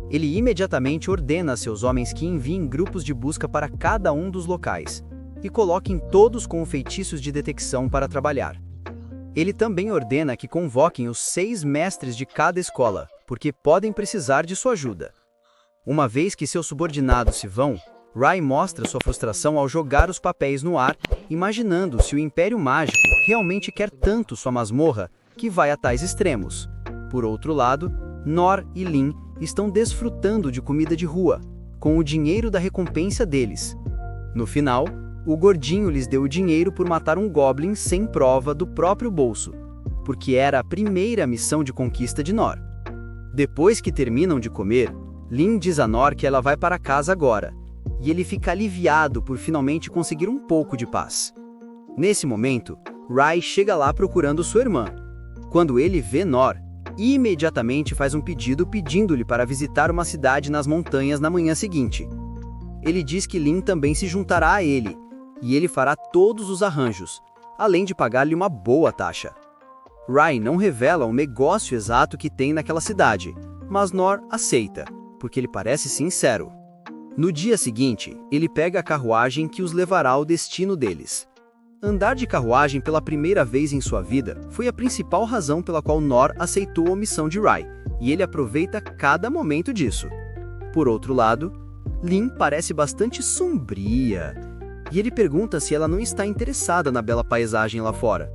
Ele imediatamente ordena a seus homens que enviem grupos de busca para cada um dos locais e coloquem todos com feitiços de detecção para trabalhar. Ele também ordena que convoquem os 6 mestres de cada escola, porque podem precisar de sua ajuda. Uma vez que seus subordinados se vão, Rai mostra sua frustração ao jogar os papéis no ar, imaginando se o Império Mágico realmente quer tanto sua masmorra que vai a tais extremos. Por outro lado, Nor e Lin estão desfrutando de comida de rua, com o dinheiro da recompensa deles. No final, o gordinho lhes deu o dinheiro por matar um goblin sem prova do próprio bolso, porque era a primeira missão de conquista de Nor. Depois que terminam de comer, Lin diz a Nor que ela vai para casa agora, e ele fica aliviado por finalmente conseguir um pouco de paz. Nesse momento, Rai chega lá procurando sua irmã. Quando ele vê Nor, imediatamente faz um pedido pedindo-lhe para visitar uma cidade nas montanhas na manhã seguinte. Ele diz que Lin também se juntará a ele, e ele fará todos os arranjos, além de pagar-lhe uma boa taxa. Rai não revela o negócio exato que tem naquela cidade, mas Nor aceita, porque ele parece sincero. No dia seguinte, ele pega a carruagem que os levará ao destino deles. Andar de carruagem pela primeira vez em sua vida foi a principal razão pela qual Nor aceitou a missão de Rai, e ele aproveita cada momento disso. Por outro lado, Lin parece bastante sombria, e ele pergunta se ela não está interessada na bela paisagem lá fora.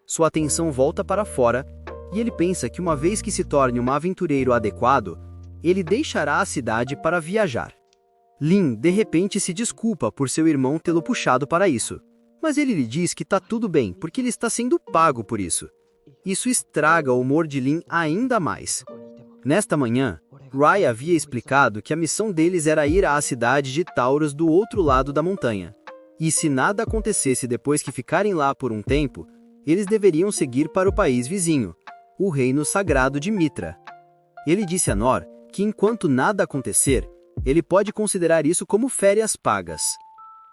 Sua atenção volta para fora, e ele pensa que uma vez que se torne um aventureiro adequado, ele deixará a cidade para viajar. Lin, de repente, se desculpa por seu irmão tê-lo puxado para isso, mas ele lhe diz que tá tudo bem, porque ele está sendo pago por isso. Isso estraga o humor de Lin ainda mais. Nesta manhã, Rai havia explicado que a missão deles era ir à cidade de Taurus do outro lado da montanha. E se nada acontecesse depois que ficarem lá por um tempo, eles deveriam seguir para o país vizinho, o reino sagrado de Mitra. Ele disse a Nor que enquanto nada acontecer, ele pode considerar isso como férias pagas.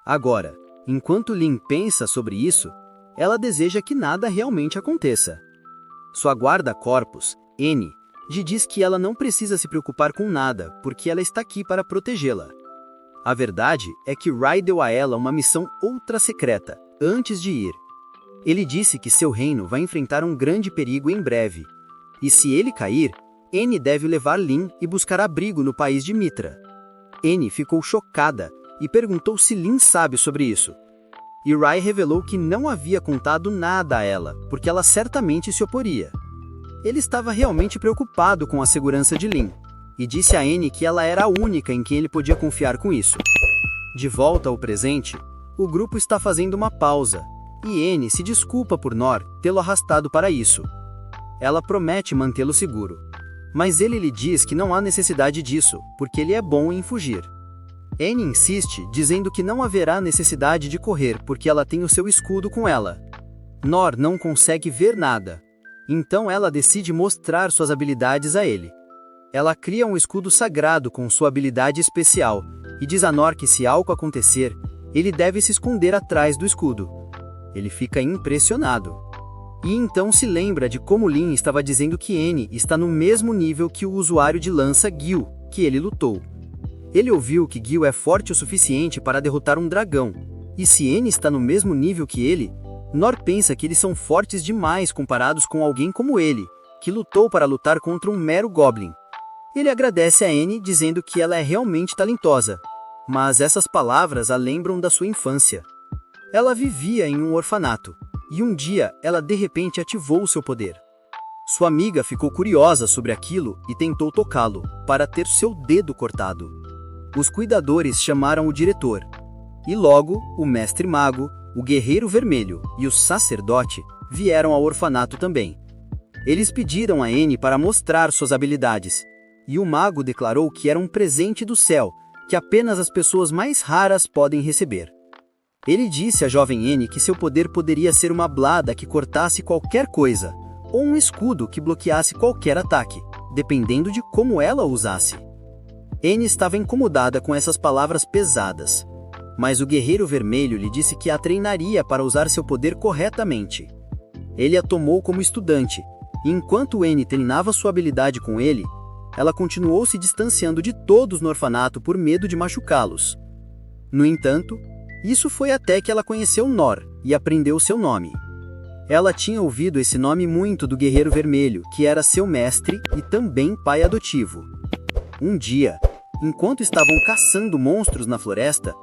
Agora, enquanto Lin pensa sobre isso, ela deseja que nada realmente aconteça. Sua guarda-corpos, N, lhe diz que ela não precisa se preocupar com nada, porque ela está aqui para protegê-la. A verdade é que Rai deu a ela uma missão ultra secreta, antes de ir. Ele disse que seu reino vai enfrentar um grande perigo em breve, e se ele cair, N deve levar Lin e buscar abrigo no país de Mitra. N ficou chocada e perguntou se Lin sabe sobre isso. E Rai revelou que não havia contado nada a ela, porque ela certamente se oporia. Ele estava realmente preocupado com a segurança de Lin, e disse a N que ela era a única em quem ele podia confiar com isso. De volta ao presente, o grupo está fazendo uma pausa, e N se desculpa por Nor tê-lo arrastado para isso. Ela promete mantê-lo seguro, mas ele lhe diz que não há necessidade disso, porque ele é bom em fugir. N insiste, dizendo que não haverá necessidade de correr porque ela tem o seu escudo com ela. Nor não consegue ver nada, então ela decide mostrar suas habilidades a ele. Ela cria um escudo sagrado com sua habilidade especial e diz a Nor que se algo acontecer, ele deve se esconder atrás do escudo. Ele fica impressionado. E então se lembra de como Lin estava dizendo que N está no mesmo nível que o usuário de lança Gil, que ele lutou. Ele ouviu que Gil é forte o suficiente para derrotar um dragão, e se N está no mesmo nível que ele, Nor pensa que eles são fortes demais comparados com alguém como ele, que lutou para lutar contra um mero goblin. Ele agradece a N dizendo que ela é realmente talentosa, mas essas palavras a lembram da sua infância. Ela vivia em um orfanato, e um dia ela de repente ativou seu poder. Sua amiga ficou curiosa sobre aquilo e tentou tocá-lo, para ter seu dedo cortado. Os cuidadores chamaram o diretor, e logo o mestre mago, o guerreiro vermelho e o sacerdote vieram ao orfanato também. Eles pediram a N para mostrar suas habilidades, e o mago declarou que era um presente do céu, que apenas as pessoas mais raras podem receber. Ele disse à jovem N que seu poder poderia ser uma blada que cortasse qualquer coisa, ou um escudo que bloqueasse qualquer ataque, dependendo de como ela o usasse. N estava incomodada com essas palavras pesadas, mas o guerreiro vermelho lhe disse que a treinaria para usar seu poder corretamente. Ele a tomou como estudante, e enquanto N treinava sua habilidade com ele, ela continuou se distanciando de todos no orfanato por medo de machucá-los. No entanto, isso foi até que ela conheceu Nor e aprendeu seu nome. Ela tinha ouvido esse nome muito do Guerreiro Vermelho, que era seu mestre e também pai adotivo. Um dia, enquanto estavam caçando monstros na floresta,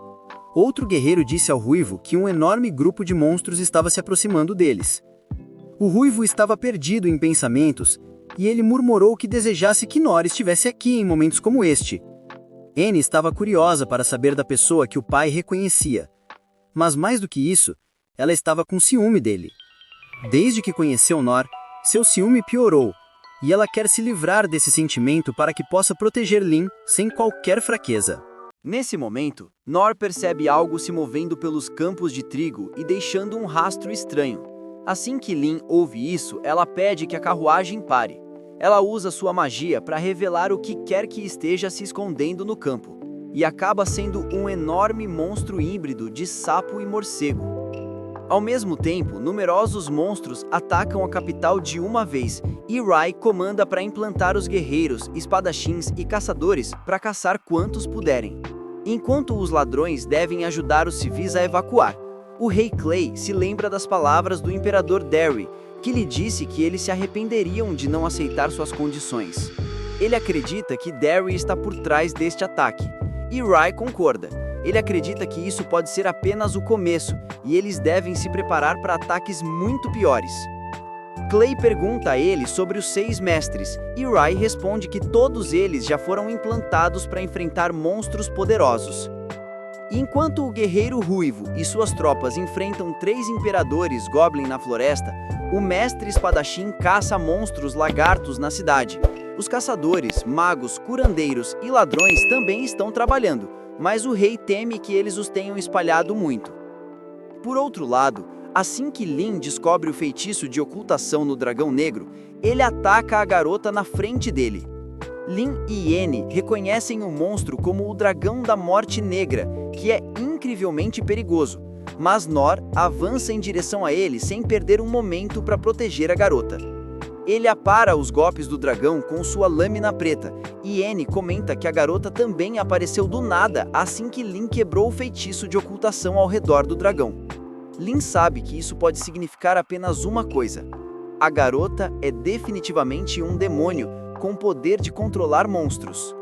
outro guerreiro disse ao Ruivo que um enorme grupo de monstros estava se aproximando deles. O Ruivo estava perdido em pensamentos e ele murmurou que desejasse que Nor estivesse aqui em momentos como este. Anne estava curiosa para saber da pessoa que o pai reconhecia. Mas mais do que isso, ela estava com ciúme dele. Desde que conheceu Nor, seu ciúme piorou, e ela quer se livrar desse sentimento para que possa proteger Lin sem qualquer fraqueza. Nesse momento, Nor percebe algo se movendo pelos campos de trigo e deixando um rastro estranho. Assim que Lin ouve isso, ela pede que a carruagem pare. Ela usa sua magia para revelar o que quer que esteja se escondendo no campo, e acaba sendo um enorme monstro híbrido de sapo e morcego. Ao mesmo tempo, numerosos monstros atacam a capital de uma vez, e Rai comanda para implantar os guerreiros, espadachins e caçadores para caçar quantos puderem. Enquanto os ladrões devem ajudar os civis a evacuar, o rei Clay se lembra das palavras do imperador Darry, que lhe disse que eles se arrependeriam de não aceitar suas condições. Ele acredita que Darry está por trás deste ataque, e Rai concorda. Ele acredita que isso pode ser apenas o começo, e eles devem se preparar para ataques muito piores. Clay pergunta a ele sobre os 6 mestres, e Rai responde que todos eles já foram implantados para enfrentar monstros poderosos. Enquanto o guerreiro ruivo e suas tropas enfrentam 3 imperadores Goblin na floresta, o mestre espadachim caça monstros lagartos na cidade. Os caçadores, magos, curandeiros e ladrões também estão trabalhando, mas o rei teme que eles os tenham espalhado muito. Por outro lado, assim que Lin descobre o feitiço de ocultação no dragão negro, ele ataca a garota na frente dele. Lin e Anne reconhecem o monstro como o dragão da morte negra, que é incrivelmente perigoso, mas Nor avança em direção a ele sem perder um momento para proteger a garota. Ele apara os golpes do dragão com sua lâmina preta, e Anne comenta que a garota também apareceu do nada assim que Lin quebrou o feitiço de ocultação ao redor do dragão. Lin sabe que isso pode significar apenas uma coisa: a garota é definitivamente um demônio com poder de controlar monstros.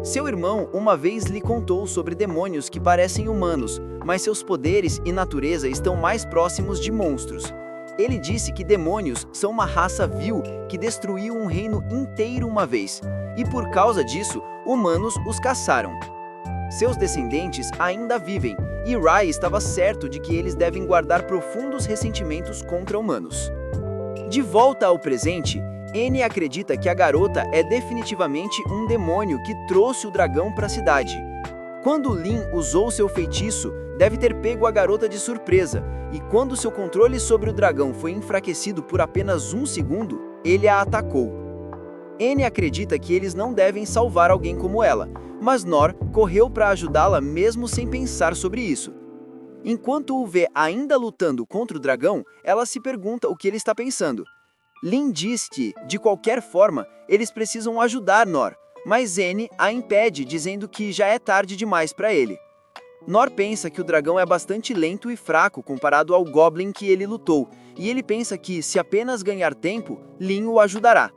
Seu irmão uma vez lhe contou sobre demônios que parecem humanos, mas seus poderes e natureza estão mais próximos de monstros. Ele disse que demônios são uma raça vil que destruiu um reino inteiro uma vez, e por causa disso, humanos os caçaram. Seus descendentes ainda vivem, e Rai estava certo de que eles devem guardar profundos ressentimentos contra humanos. De volta ao presente, Anne acredita que a garota é definitivamente um demônio que trouxe o dragão para a cidade. Quando Lin usou seu feitiço, deve ter pego a garota de surpresa, e quando seu controle sobre o dragão foi enfraquecido por apenas um segundo, ele a atacou. Anne acredita que eles não devem salvar alguém como ela, mas Nor correu para ajudá-la mesmo sem pensar sobre isso. Enquanto o vê ainda lutando contra o dragão, ela se pergunta o que ele está pensando. Lin diz que, de qualquer forma, eles precisam ajudar Nor, mas Anne a impede, dizendo que já é tarde demais para ele. Nor pensa que o dragão é bastante lento e fraco comparado ao Goblin que ele lutou, e ele pensa que, se apenas ganhar tempo, Lin o ajudará.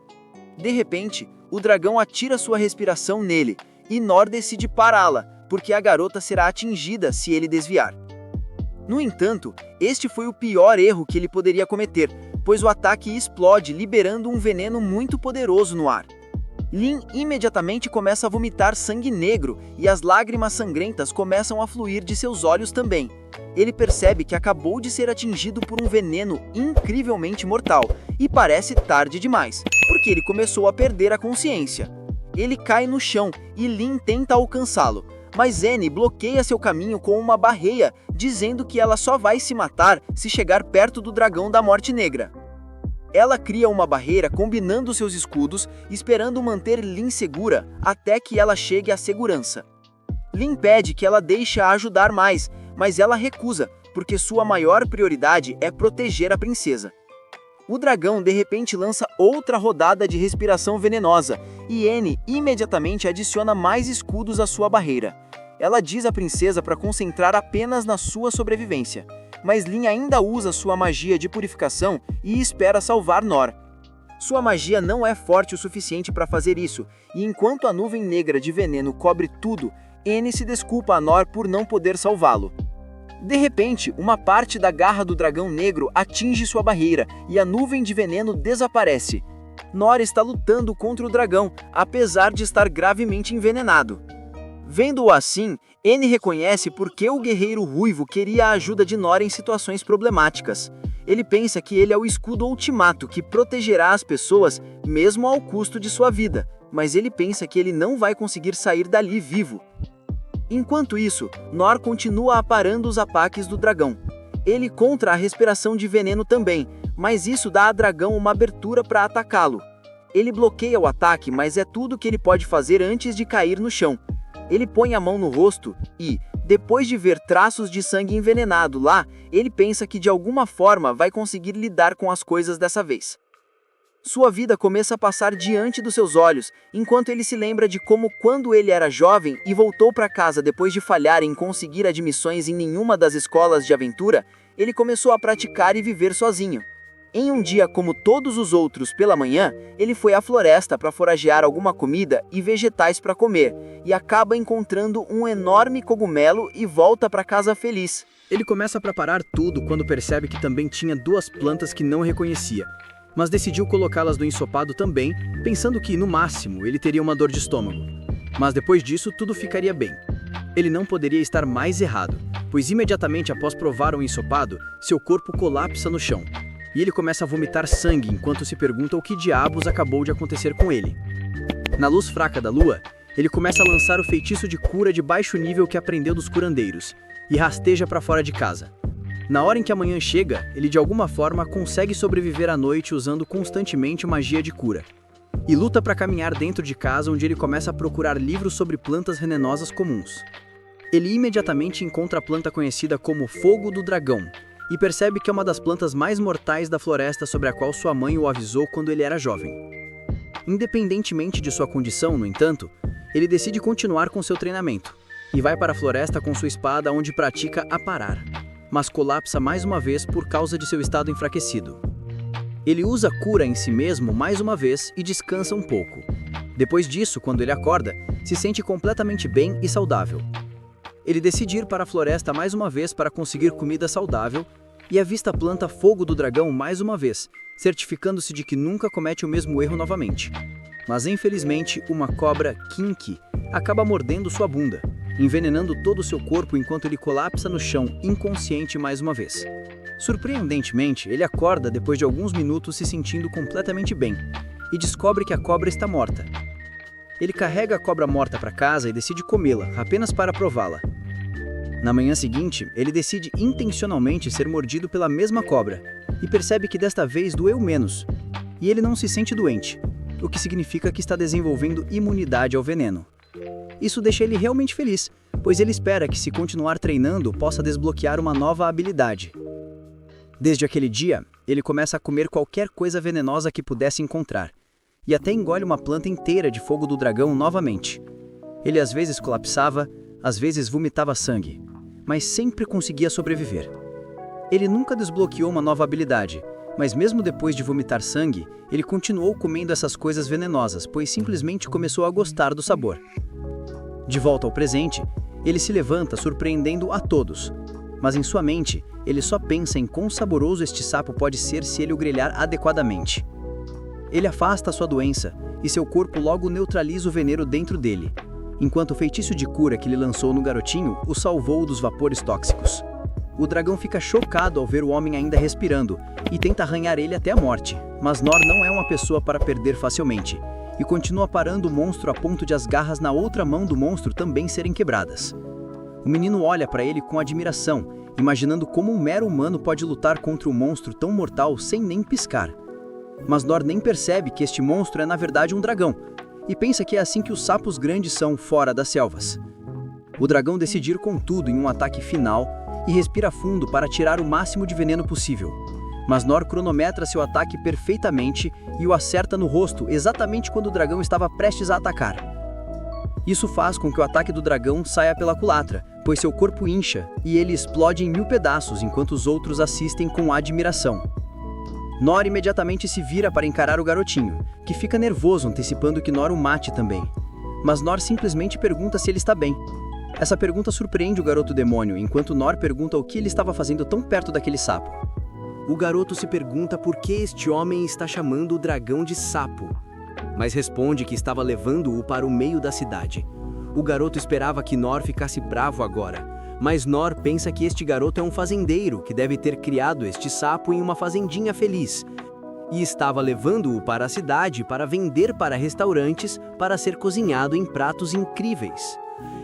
De repente, o dragão atira sua respiração nele, e Nor decide pará-la, porque a garota será atingida se ele desviar. No entanto, este foi o pior erro que ele poderia cometer, pois o ataque explode, liberando um veneno muito poderoso no ar. Lin imediatamente começa a vomitar sangue negro e as lágrimas sangrentas começam a fluir de seus olhos também. Ele percebe que acabou de ser atingido por um veneno incrivelmente mortal e parece tarde demais, porque ele começou a perder a consciência. Ele cai no chão e Lin tenta alcançá-lo, mas Anne bloqueia seu caminho com uma barreira, dizendo que ela só vai se matar se chegar perto do dragão da morte negra. Ela cria uma barreira combinando seus escudos, esperando manter Lin segura até que ela chegue à segurança. Lin pede que ela deixe a ajudar mais, mas ela recusa, porque sua maior prioridade é proteger a princesa. O dragão de repente lança outra rodada de respiração venenosa, e Anne imediatamente adiciona mais escudos à sua barreira. Ela diz à princesa para concentrar apenas na sua sobrevivência, mas Lin ainda usa sua magia de purificação e espera salvar Nor. Sua magia não é forte o suficiente para fazer isso, e enquanto a nuvem negra de veneno cobre tudo, Anne se desculpa a Nor por não poder salvá-lo. De repente, uma parte da garra do dragão negro atinge sua barreira e a nuvem de veneno desaparece. Nor está lutando contra o dragão, apesar de estar gravemente envenenado. Vendo-o assim, N reconhece por que o guerreiro ruivo queria a ajuda de Nor em situações problemáticas. Ele pensa que ele é o escudo ultimato que protegerá as pessoas mesmo ao custo de sua vida, mas ele pensa que ele não vai conseguir sair dali vivo. Enquanto isso, Nor continua aparando os ataques do dragão. Ele contra a respiração de veneno também, mas isso dá a dragão uma abertura para atacá-lo. Ele bloqueia o ataque, mas é tudo que ele pode fazer antes de cair no chão. Ele põe a mão no rosto e, depois de ver traços de sangue envenenado lá, ele pensa que de alguma forma vai conseguir lidar com as coisas dessa vez. Sua vida começa a passar diante dos seus olhos, enquanto ele se lembra de como quando ele era jovem e voltou para casa depois de falhar em conseguir admissões em nenhuma das escolas de aventura, ele começou a praticar e viver sozinho. Em um dia como todos os outros pela manhã, ele foi à floresta para foragear alguma comida e vegetais para comer, e acaba encontrando um enorme cogumelo e volta para casa feliz. Ele começa a preparar tudo quando percebe que também tinha 2 plantas que não reconhecia, mas decidiu colocá-las no ensopado também, pensando que, no máximo, ele teria uma dor de estômago. Mas depois disso, tudo ficaria bem. Ele não poderia estar mais errado, pois imediatamente após provar o ensopado, seu corpo colapsa no chão. E ele começa a vomitar sangue enquanto se pergunta o que diabos acabou de acontecer com ele. Na luz fraca da lua, ele começa a lançar o feitiço de cura de baixo nível que aprendeu dos curandeiros, e rasteja para fora de casa. Na hora em que a manhã chega, ele de alguma forma consegue sobreviver à noite usando constantemente magia de cura. E luta para caminhar dentro de casa, onde ele começa a procurar livros sobre plantas venenosas comuns. Ele imediatamente encontra a planta conhecida como Fogo do Dragão, e percebe que é uma das plantas mais mortais da floresta sobre a qual sua mãe o avisou quando ele era jovem. Independentemente de sua condição, no entanto, ele decide continuar com seu treinamento, e vai para a floresta com sua espada onde pratica aparar, mas colapsa mais uma vez por causa de seu estado enfraquecido. Ele usa cura em si mesmo mais uma vez e descansa um pouco. Depois disso, quando ele acorda, se sente completamente bem e saudável. Ele decide ir para a floresta mais uma vez para conseguir comida saudável e avista a planta Fogo do Dragão mais uma vez, certificando-se de que nunca comete o mesmo erro novamente. Mas infelizmente, uma cobra Kinky acaba mordendo sua bunda, envenenando todo o seu corpo enquanto ele colapsa no chão, inconsciente mais uma vez. Surpreendentemente, ele acorda depois de alguns minutos se sentindo completamente bem e descobre que a cobra está morta. Ele carrega a cobra morta para casa e decide comê-la, apenas para prová-la. Na manhã seguinte, ele decide intencionalmente ser mordido pela mesma cobra e percebe que desta vez doeu menos, e ele não se sente doente, o que significa que está desenvolvendo imunidade ao veneno. Isso deixa ele realmente feliz, pois ele espera que, se continuar treinando, possa desbloquear uma nova habilidade. Desde aquele dia, ele começa a comer qualquer coisa venenosa que pudesse encontrar, e até engole uma planta inteira de Fogo do Dragão novamente. Ele às vezes colapsava, às vezes vomitava sangue, mas sempre conseguia sobreviver. Ele nunca desbloqueou uma nova habilidade, mas mesmo depois de vomitar sangue, ele continuou comendo essas coisas venenosas, pois simplesmente começou a gostar do sabor. De volta ao presente, ele se levanta surpreendendo a todos, mas em sua mente, ele só pensa em quão saboroso este sapo pode ser se ele o grelhar adequadamente. Ele afasta a sua doença, e seu corpo logo neutraliza o veneno dentro dele, enquanto o feitiço de cura que ele lançou no garotinho o salvou dos vapores tóxicos. O dragão fica chocado ao ver o homem ainda respirando, e tenta arranhar ele até a morte, mas Nor não é uma pessoa para perder facilmente, e continua parando o monstro a ponto de as garras na outra mão do monstro também serem quebradas. O menino olha para ele com admiração, imaginando como um mero humano pode lutar contra um monstro tão mortal sem nem piscar. Mas Nor nem percebe que este monstro é na verdade um dragão, e pensa que é assim que os sapos grandes são fora das selvas. O dragão decide ir com tudo em um ataque final e respira fundo para tirar o máximo de veneno possível. Mas Nor cronometra seu ataque perfeitamente e o acerta no rosto exatamente quando o dragão estava prestes a atacar. Isso faz com que o ataque do dragão saia pela culatra, pois seu corpo incha e ele explode em 1000 pedaços enquanto os outros assistem com admiração. Nor imediatamente se vira para encarar o garotinho, que fica nervoso antecipando que Nor o mate também. Mas Nor simplesmente pergunta se ele está bem. Essa pergunta surpreende o garoto demônio, enquanto Nor pergunta o que ele estava fazendo tão perto daquele sapo. O garoto se pergunta por que este homem está chamando o dragão de sapo, mas responde que estava levando-o para o meio da cidade. O garoto esperava que Nor ficasse bravo agora, mas Nor pensa que este garoto é um fazendeiro que deve ter criado este sapo em uma fazendinha feliz e estava levando-o para a cidade para vender para restaurantes para ser cozinhado em pratos incríveis.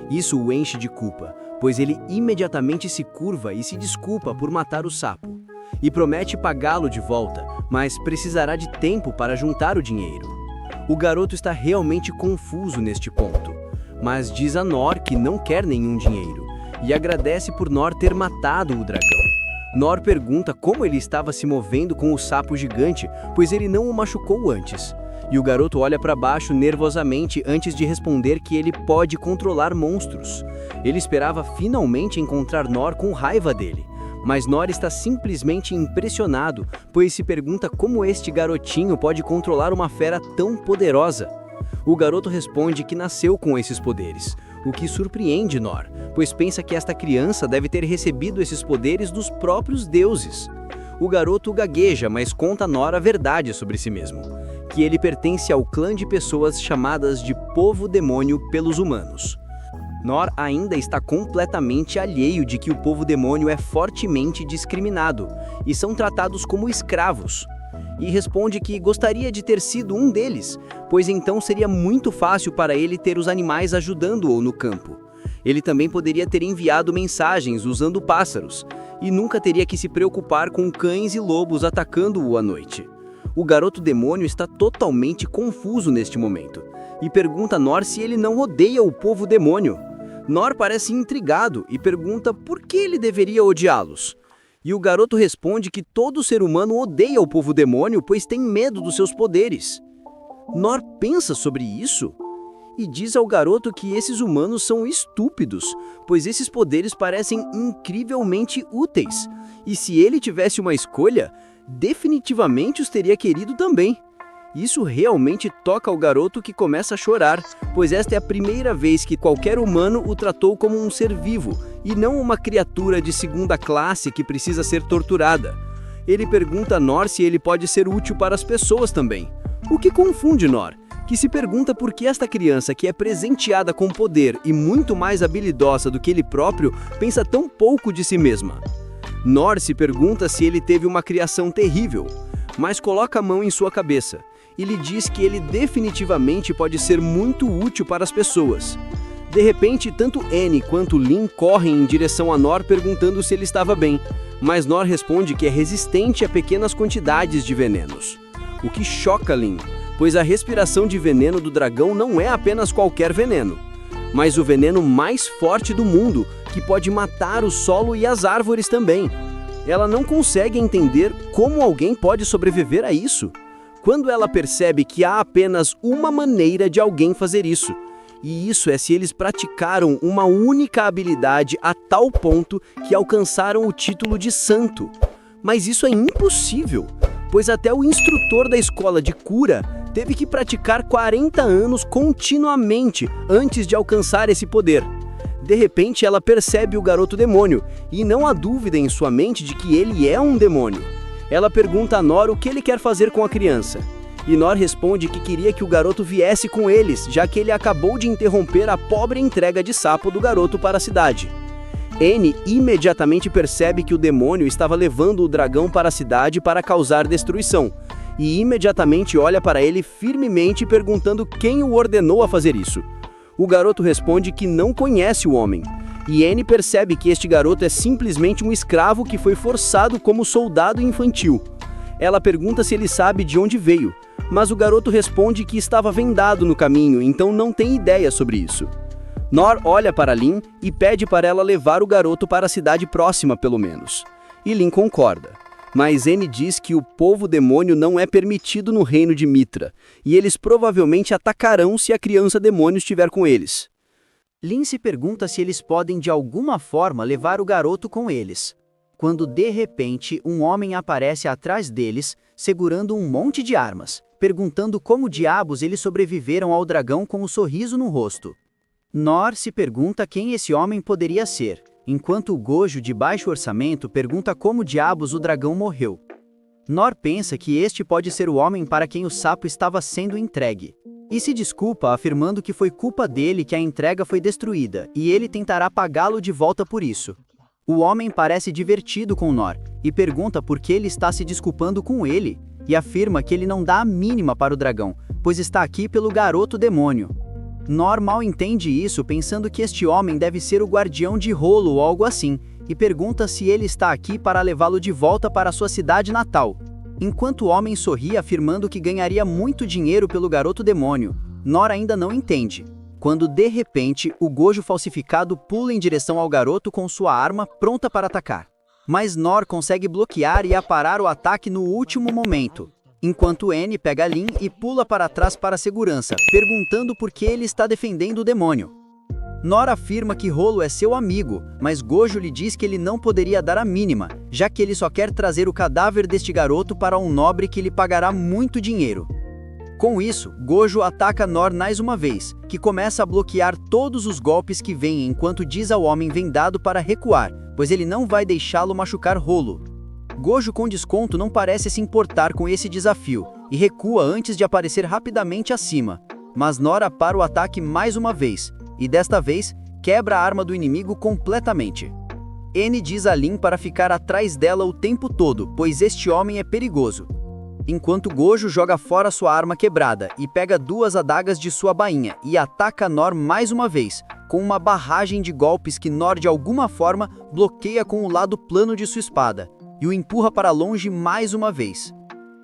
Isso o enche de culpa, pois ele imediatamente se curva e se desculpa por matar o sapo e promete pagá-lo de volta, mas precisará de tempo para juntar o dinheiro. O garoto está realmente confuso neste ponto, mas diz a Nor que não quer nenhum dinheiro e agradece por Nor ter matado o dragão. Nor pergunta como ele estava se movendo com o sapo gigante, pois ele não o machucou antes. E o garoto olha para baixo nervosamente antes de responder que ele pode controlar monstros. Ele esperava finalmente encontrar Nor com raiva dele, mas Nor está simplesmente impressionado, pois se pergunta como este garotinho pode controlar uma fera tão poderosa. O garoto responde que nasceu com esses poderes, o que surpreende Nor, pois pensa que esta criança deve ter recebido esses poderes dos próprios deuses. O garoto gagueja, mas conta a Nor a verdade sobre si mesmo, que ele pertence ao clã de pessoas chamadas de Povo Demônio pelos humanos. Nor ainda está completamente alheio de que o povo demônio é fortemente discriminado e são tratados como escravos. E responde que gostaria de ter sido um deles, pois então seria muito fácil para ele ter os animais ajudando-o no campo. Ele também poderia ter enviado mensagens usando pássaros, e nunca teria que se preocupar com cães e lobos atacando-o à noite. O garoto demônio está totalmente confuso neste momento, e pergunta a Nor se ele não odeia o povo demônio. Nor parece intrigado e pergunta por que ele deveria odiá-los. E o garoto responde que todo ser humano odeia o povo demônio, pois tem medo dos seus poderes. Nor pensa sobre isso e diz ao garoto que esses humanos são estúpidos, pois esses poderes parecem incrivelmente úteis. E se ele tivesse uma escolha, definitivamente os teria querido também. Isso realmente toca o garoto, que começa a chorar, pois esta é a primeira vez que qualquer humano o tratou como um ser vivo, e não uma criatura de segunda classe que precisa ser torturada. Ele pergunta a Nor se ele pode ser útil para as pessoas também, o que confunde Nor, que se pergunta por que esta criança, que é presenteada com poder e muito mais habilidosa do que ele próprio, pensa tão pouco de si mesma. Nor se pergunta se ele teve uma criação terrível, mas coloca a mão em sua cabeça e lhe diz que ele definitivamente pode ser muito útil para as pessoas. De repente, tanto Annie quanto Lin correm em direção a Nor perguntando se ele estava bem, mas Nor responde que é resistente a pequenas quantidades de venenos. O que choca Lin, pois a respiração de veneno do dragão não é apenas qualquer veneno, mas o veneno mais forte do mundo, que pode matar o solo e as árvores também. Ela não consegue entender como alguém pode sobreviver a isso, quando ela percebe que há apenas uma maneira de alguém fazer isso, e isso é se eles praticaram uma única habilidade a tal ponto que alcançaram o título de santo. Mas isso é impossível, pois até o instrutor da escola de cura teve que praticar 40 anos continuamente antes de alcançar esse poder. De repente, ela percebe o garoto demônio, e não há dúvida em sua mente de que ele é um demônio. Ela pergunta a Nor o que ele quer fazer com a criança, e Nor responde que queria que o garoto viesse com eles, já que ele acabou de interromper a pobre entrega de sapo do garoto para a cidade. Annie imediatamente percebe que o demônio estava levando o dragão para a cidade para causar destruição, e imediatamente olha para ele firmemente perguntando quem o ordenou a fazer isso. O garoto responde que não conhece o homem, e Annie percebe que este garoto é simplesmente um escravo que foi forçado como soldado infantil. Ela pergunta se ele sabe de onde veio, mas o garoto responde que estava vendado no caminho, então não tem ideia sobre isso. Nor olha para Lin e pede para ela levar o garoto para a cidade próxima, pelo menos. E Lin concorda. Mas Annie diz que o povo demônio não é permitido no reino de Mitra, e eles provavelmente atacarão se a criança demônio estiver com eles. Lin se pergunta se eles podem de alguma forma levar o garoto com eles, quando de repente um homem aparece atrás deles, segurando um monte de armas, perguntando como diabos eles sobreviveram ao dragão com um sorriso no rosto. Nor se pergunta quem esse homem poderia ser, enquanto o Gojo de baixo orçamento pergunta como diabos o dragão morreu. Nor pensa que este pode ser o homem para quem o sapo estava sendo entregue. E se desculpa afirmando que foi culpa dele que a entrega foi destruída, e ele tentará pagá-lo de volta por isso. O homem parece divertido com Nor, e pergunta por que ele está se desculpando com ele, e afirma que ele não dá a mínima para o dragão, pois está aqui pelo garoto demônio. Nor mal entende isso, pensando que este homem deve ser o guardião de Rolo ou algo assim, e pergunta se ele está aqui para levá-lo de volta para sua cidade natal. Enquanto o homem sorri afirmando que ganharia muito dinheiro pelo garoto demônio, Nor ainda não entende. Quando de repente, o Gojo falsificado pula em direção ao garoto com sua arma pronta para atacar. Mas Nor consegue bloquear e aparar o ataque no último momento, enquanto N pega Lin e pula para trás para a segurança, perguntando por que ele está defendendo o demônio. Nor afirma que Rolo é seu amigo, mas Gojo lhe diz que ele não poderia dar a mínima, já que ele só quer trazer o cadáver deste garoto para um nobre que lhe pagará muito dinheiro. Com isso, Gojo ataca Nor mais uma vez, que começa a bloquear todos os golpes que vêm enquanto diz ao homem vendado para recuar, pois ele não vai deixá-lo machucar Rolo. Gojo com desconto não parece se importar com esse desafio, e recua antes de aparecer rapidamente acima, mas Nor para o ataque mais uma vez, e desta vez, quebra a arma do inimigo completamente. N diz a Lin para ficar atrás dela o tempo todo, pois este homem é perigoso. Enquanto Gojo joga fora sua arma quebrada e pega duas adagas de sua bainha e ataca Nor mais uma vez, com uma barragem de golpes que Nor de alguma forma bloqueia com o lado plano de sua espada, e o empurra para longe mais uma vez.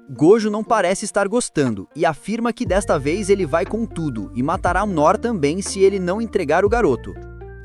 Gojo não parece estar gostando, e afirma que desta vez ele vai com tudo, e matará Nor também se ele não entregar o garoto.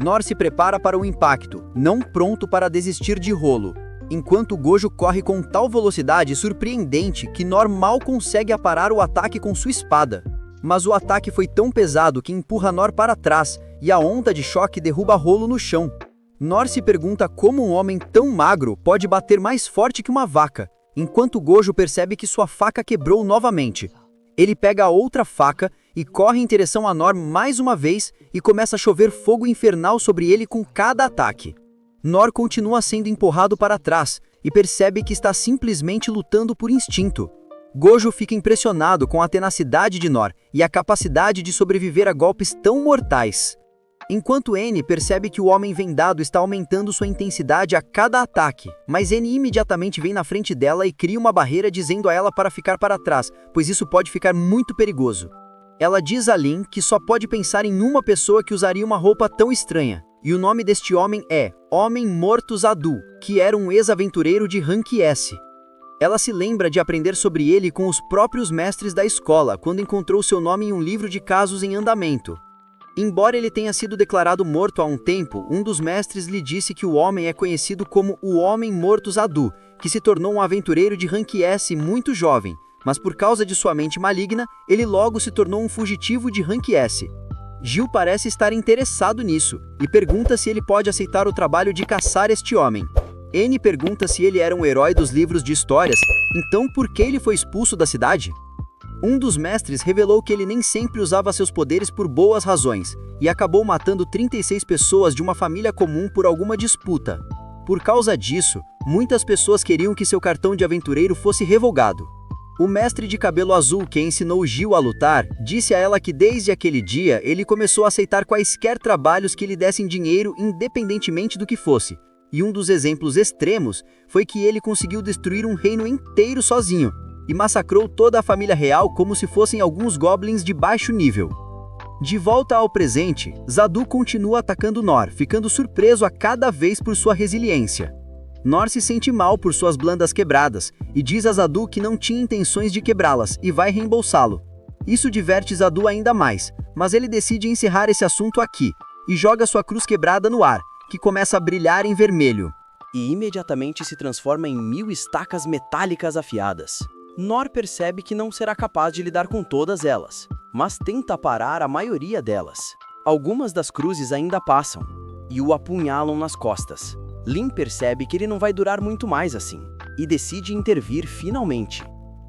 Nor se prepara para o impacto, não pronto para desistir de Rolo, enquanto Gojo corre com tal velocidade surpreendente que Nor mal consegue aparar o ataque com sua espada. Mas o ataque foi tão pesado que empurra Nor para trás, e a onda de choque derruba Rolo no chão. Nor se pergunta como um homem tão magro pode bater mais forte que uma vaca, enquanto Gojo percebe que sua faca quebrou novamente. Ele pega a outra faca e corre em direção a Nor mais uma vez e começa a chover fogo infernal sobre ele com cada ataque. Nor continua sendo empurrado para trás e percebe que está simplesmente lutando por instinto. Gojo fica impressionado com a tenacidade de Nor e a capacidade de sobreviver a golpes tão mortais. Enquanto N percebe que o homem vendado está aumentando sua intensidade a cada ataque, mas N imediatamente vem na frente dela e cria uma barreira dizendo a ela para ficar para trás, pois isso pode ficar muito perigoso. Ela diz a Lin que só pode pensar em uma pessoa que usaria uma roupa tão estranha, e o nome deste homem é Homem Morto Zadu, que era um ex-aventureiro de Rank S. Ela se lembra de aprender sobre ele com os próprios mestres da escola, quando encontrou seu nome em um livro de casos em andamento. Embora ele tenha sido declarado morto há um tempo, um dos mestres lhe disse que o homem é conhecido como o Homem Morto Zadu, que se tornou um aventureiro de Rank S muito jovem, mas por causa de sua mente maligna, ele logo se tornou um fugitivo de Rank S. Gil parece estar interessado nisso, e pergunta se ele pode aceitar o trabalho de caçar este homem. N pergunta se ele era um herói dos livros de histórias, então por que ele foi expulso da cidade? Um dos mestres revelou que ele nem sempre usava seus poderes por boas razões, e acabou matando 36 pessoas de uma família comum por alguma disputa. Por causa disso, muitas pessoas queriam que seu cartão de aventureiro fosse revogado. O mestre de cabelo azul que ensinou Gil a lutar, disse a ela que desde aquele dia ele começou a aceitar quaisquer trabalhos que lhe dessem dinheiro independentemente do que fosse. E um dos exemplos extremos foi que ele conseguiu destruir um reino inteiro sozinho, e massacrou toda a família real como se fossem alguns goblins de baixo nível. De volta ao presente, Zadu continua atacando Nor, ficando surpreso a cada vez por sua resiliência. Nor se sente mal por suas blandas quebradas, e diz a Zadu que não tinha intenções de quebrá-las e vai reembolsá-lo. Isso diverte Zadu ainda mais, mas ele decide encerrar esse assunto aqui, e joga sua cruz quebrada no ar, que começa a brilhar em vermelho. E imediatamente se transforma em 1000 estacas metálicas afiadas. Nor percebe que não será capaz de lidar com todas elas, mas tenta parar a maioria delas. Algumas das cruzes ainda passam, e o apunhalam nas costas. Lin percebe que ele não vai durar muito mais assim, e decide intervir finalmente.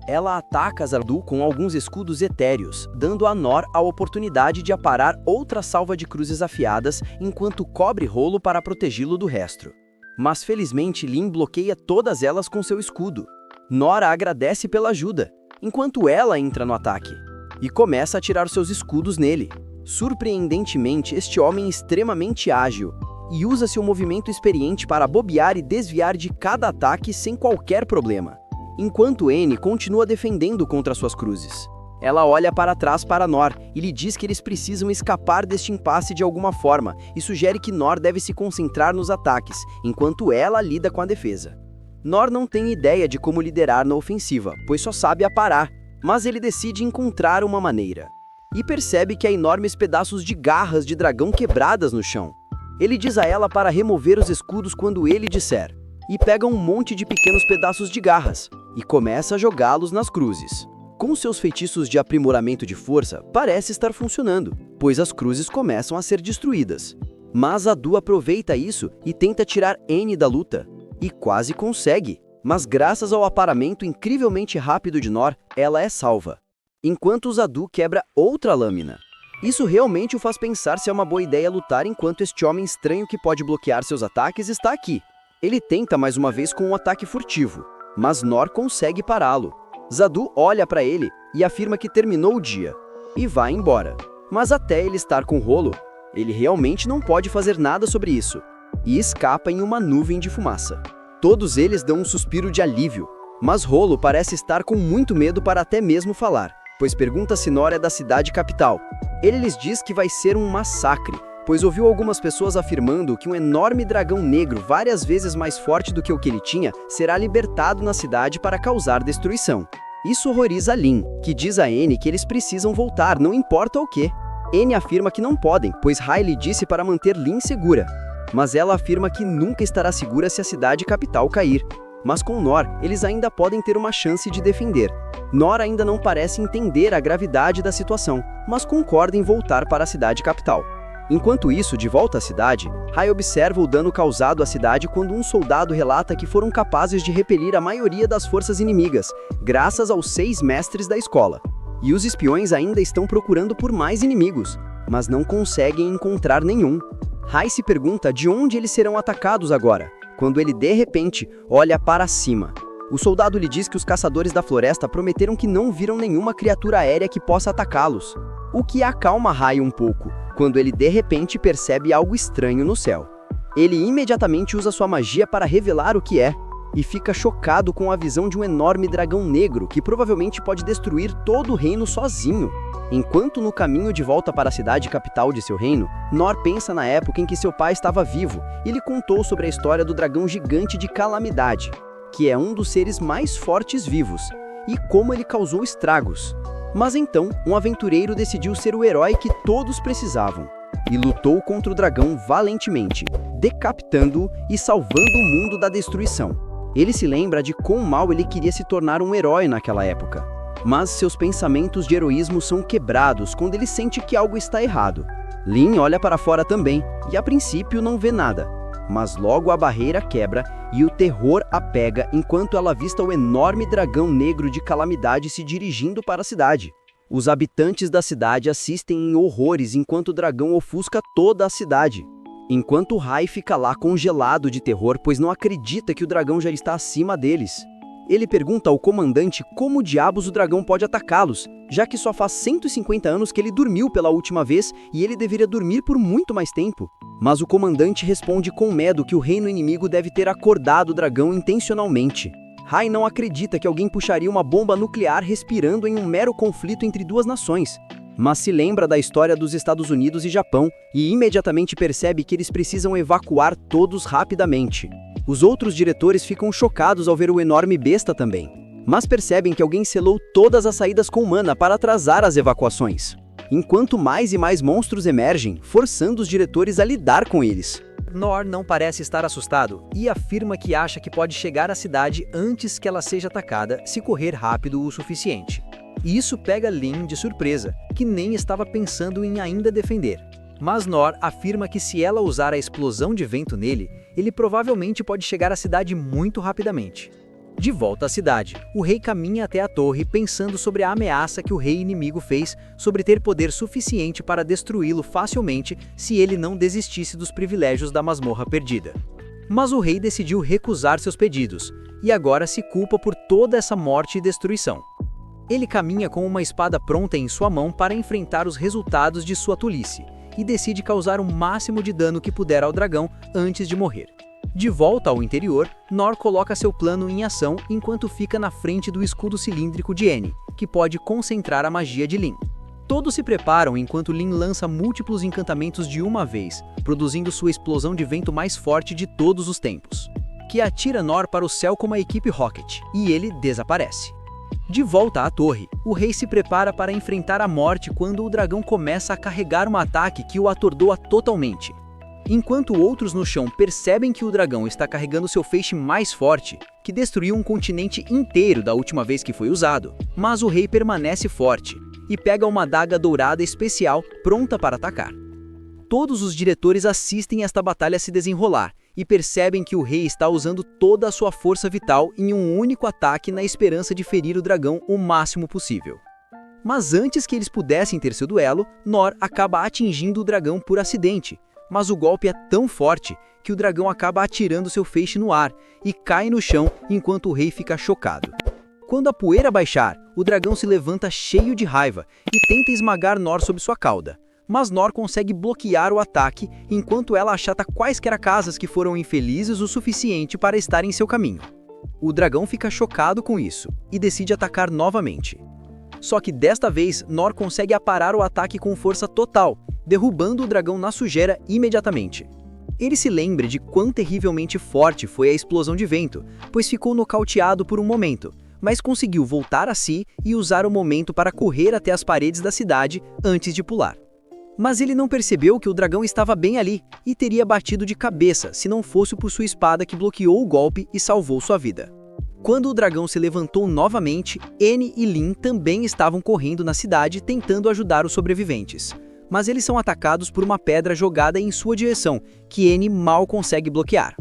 Ela ataca Zadu com alguns escudos etéreos, dando a Nor a oportunidade de aparar outra salva de cruzes afiadas, enquanto cobre Rolo para protegê-lo do resto. Mas felizmente Lin bloqueia todas elas com seu escudo. Nor agradece pela ajuda, enquanto ela entra no ataque e começa a atirar seus escudos nele. Surpreendentemente, este homem é extremamente ágil e usa seu movimento experiente para bobear e desviar de cada ataque sem qualquer problema, enquanto N continua defendendo contra suas cruzes. Ela olha para trás para Nor e lhe diz que eles precisam escapar deste impasse de alguma forma e sugere que Nor deve se concentrar nos ataques, enquanto ela lida com a defesa. Nor não tem ideia de como liderar na ofensiva, pois só sabe aparar, mas ele decide encontrar uma maneira. E percebe que há enormes pedaços de garras de dragão quebradas no chão. Ele diz a ela para remover os escudos quando ele disser, e pega um monte de pequenos pedaços de garras, e começa a jogá-los nas cruzes. Com seus feitiços de aprimoramento de força, parece estar funcionando, pois as cruzes começam a ser destruídas. Mas Adu aproveita isso e tenta tirar N da luta, e quase consegue, mas graças ao aparamento incrivelmente rápido de Nor, ela é salva. Enquanto Adu quebra outra lâmina. Isso realmente o faz pensar se é uma boa ideia lutar enquanto este homem estranho que pode bloquear seus ataques está aqui. Ele tenta mais uma vez com um ataque furtivo, mas Nor consegue pará-lo. Zadu olha para ele e afirma que terminou o dia, e vai embora. Mas até ele estar com Rolo, ele realmente não pode fazer nada sobre isso, e escapa em uma nuvem de fumaça. Todos eles dão um suspiro de alívio, mas Rolo parece estar com muito medo para até mesmo falar, pois pergunta se Nor é da cidade capital. Ele lhes diz que vai ser um massacre, pois ouviu algumas pessoas afirmando que um enorme dragão negro, várias vezes mais forte do que o que ele tinha, será libertado na cidade para causar destruição. Isso horroriza Lin, que diz a N que eles precisam voltar, não importa o que. N afirma que não podem, pois Riley disse para manter Lin segura. Mas ela afirma que nunca estará segura se a cidade capital cair. Mas com Nor, eles ainda podem ter uma chance de defender. Nor ainda não parece entender a gravidade da situação, mas concorda em voltar para a cidade capital. Enquanto isso, de volta à cidade, Rai observa o dano causado à cidade quando um soldado relata que foram capazes de repelir a maioria das forças inimigas, graças aos 6 mestres da escola. E os espiões ainda estão procurando por mais inimigos, mas não conseguem encontrar nenhum. Rai se pergunta de onde eles serão atacados agora, quando ele de repente olha para cima. O soldado lhe diz que os caçadores da floresta prometeram que não viram nenhuma criatura aérea que possa atacá-los, o que acalma Rai um pouco, quando ele de repente percebe algo estranho no céu. Ele imediatamente usa sua magia para revelar o que é, e fica chocado com a visão de um enorme dragão negro que provavelmente pode destruir todo o reino sozinho. Enquanto no caminho de volta para a cidade capital de seu reino, Nor pensa na época em que seu pai estava vivo e lhe contou sobre a história do dragão gigante de Calamidade, que é um dos seres mais fortes vivos, e como ele causou estragos. Mas então, um aventureiro decidiu ser o herói que todos precisavam, e lutou contra o dragão valentemente, decapitando-o e salvando o mundo da destruição. Ele se lembra de quão mal ele queria se tornar um herói naquela época, mas seus pensamentos de heroísmo são quebrados quando ele sente que algo está errado. Lin olha para fora também, e a princípio não vê nada, mas logo a barreira quebra e o terror a pega enquanto ela avista o enorme dragão negro de Calamidade se dirigindo para a cidade. Os habitantes da cidade assistem em horrores enquanto o dragão ofusca toda a cidade. Enquanto Rai fica lá congelado de terror, pois não acredita que o dragão já está acima deles. Ele pergunta ao comandante como diabos o dragão pode atacá-los, já que só faz 150 anos que ele dormiu pela última vez e ele deveria dormir por muito mais tempo. Mas o comandante responde com medo que o reino inimigo deve ter acordado o dragão intencionalmente. Rai não acredita que alguém puxaria uma bomba nuclear respirando em um mero conflito entre duas nações, mas se lembra da história dos Estados Unidos e Japão e imediatamente percebe que eles precisam evacuar todos rapidamente. Os outros diretores ficam chocados ao ver o enorme besta também, mas percebem que alguém selou todas as saídas com mana para atrasar as evacuações, enquanto mais e mais monstros emergem, forçando os diretores a lidar com eles. Nor não parece estar assustado e afirma que acha que pode chegar à cidade antes que ela seja atacada se correr rápido o suficiente. E isso pega Lin de surpresa, que nem estava pensando em ainda defender. Mas Nor afirma que se ela usar a explosão de vento nele, ele provavelmente pode chegar à cidade muito rapidamente. De volta à cidade, o rei caminha até a torre pensando sobre a ameaça que o rei inimigo fez sobre ter poder suficiente para destruí-lo facilmente se ele não desistisse dos privilégios da masmorra perdida. Mas o rei decidiu recusar seus pedidos, e agora se culpa por toda essa morte e destruição. Ele caminha com uma espada pronta em sua mão para enfrentar os resultados de sua tolice, e decide causar o máximo de dano que puder ao dragão antes de morrer. De volta ao interior, Nor coloca seu plano em ação enquanto fica na frente do escudo cilíndrico de N, que pode concentrar a magia de Lin. Todos se preparam enquanto Lin lança múltiplos encantamentos de uma vez, produzindo sua explosão de vento mais forte de todos os tempos, que atira Nor para o céu como a equipe Rocket, e ele desaparece. De volta à torre, o rei se prepara para enfrentar a morte quando o dragão começa a carregar um ataque que o atordoa totalmente. Enquanto outros no chão percebem que o dragão está carregando seu feixe mais forte, que destruiu um continente inteiro da última vez que foi usado, mas o rei permanece forte e pega uma adaga dourada especial pronta para atacar. Todos os diretores assistem esta batalha se desenrolar e percebem que o rei está usando toda a sua força vital em um único ataque na esperança de ferir o dragão o máximo possível. Mas antes que eles pudessem ter seu duelo, Nor acaba atingindo o dragão por acidente, mas o golpe é tão forte que o dragão acaba atirando seu feixe no ar e cai no chão enquanto o rei fica chocado. Quando a poeira baixar, o dragão se levanta cheio de raiva e tenta esmagar Nor sob sua cauda. Mas Nor consegue bloquear o ataque enquanto ela achata quaisquer casas que foram infelizes o suficiente para estar em seu caminho. O dragão fica chocado com isso e decide atacar novamente. Só que desta vez, Nor consegue aparar o ataque com força total, derrubando o dragão na sujeira imediatamente. Ele se lembra de quão terrivelmente forte foi a explosão de vento, pois ficou nocauteado por um momento, mas conseguiu voltar a si e usar o momento para correr até as paredes da cidade antes de pular. Mas ele não percebeu que o dragão estava bem ali e teria batido de cabeça se não fosse por sua espada que bloqueou o golpe e salvou sua vida. Quando o dragão se levantou novamente, N e Lin também estavam correndo na cidade tentando ajudar os sobreviventes. Mas eles são atacados por uma pedra jogada em sua direção, que N mal consegue bloquear.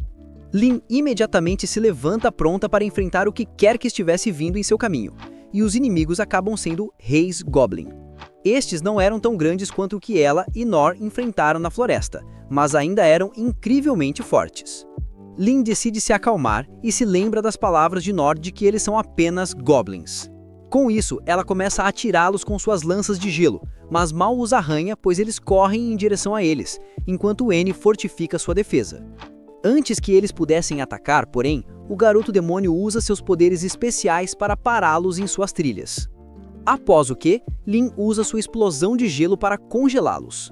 Lin imediatamente se levanta pronta para enfrentar o que quer que estivesse vindo em seu caminho, e os inimigos acabam sendo reis Goblin. Estes não eram tão grandes quanto o que ela e Nor enfrentaram na floresta, mas ainda eram incrivelmente fortes. Lin decide se acalmar e se lembra das palavras de Nor de que eles são apenas Goblins. Com isso, ela começa a atirá-los com suas lanças de gelo, mas mal os arranha, pois eles correm em direção a eles, enquanto N fortifica sua defesa. Antes que eles pudessem atacar, porém, o garoto demônio usa seus poderes especiais para pará-los em suas trilhas. Após o que, Lin usa sua explosão de gelo para congelá-los,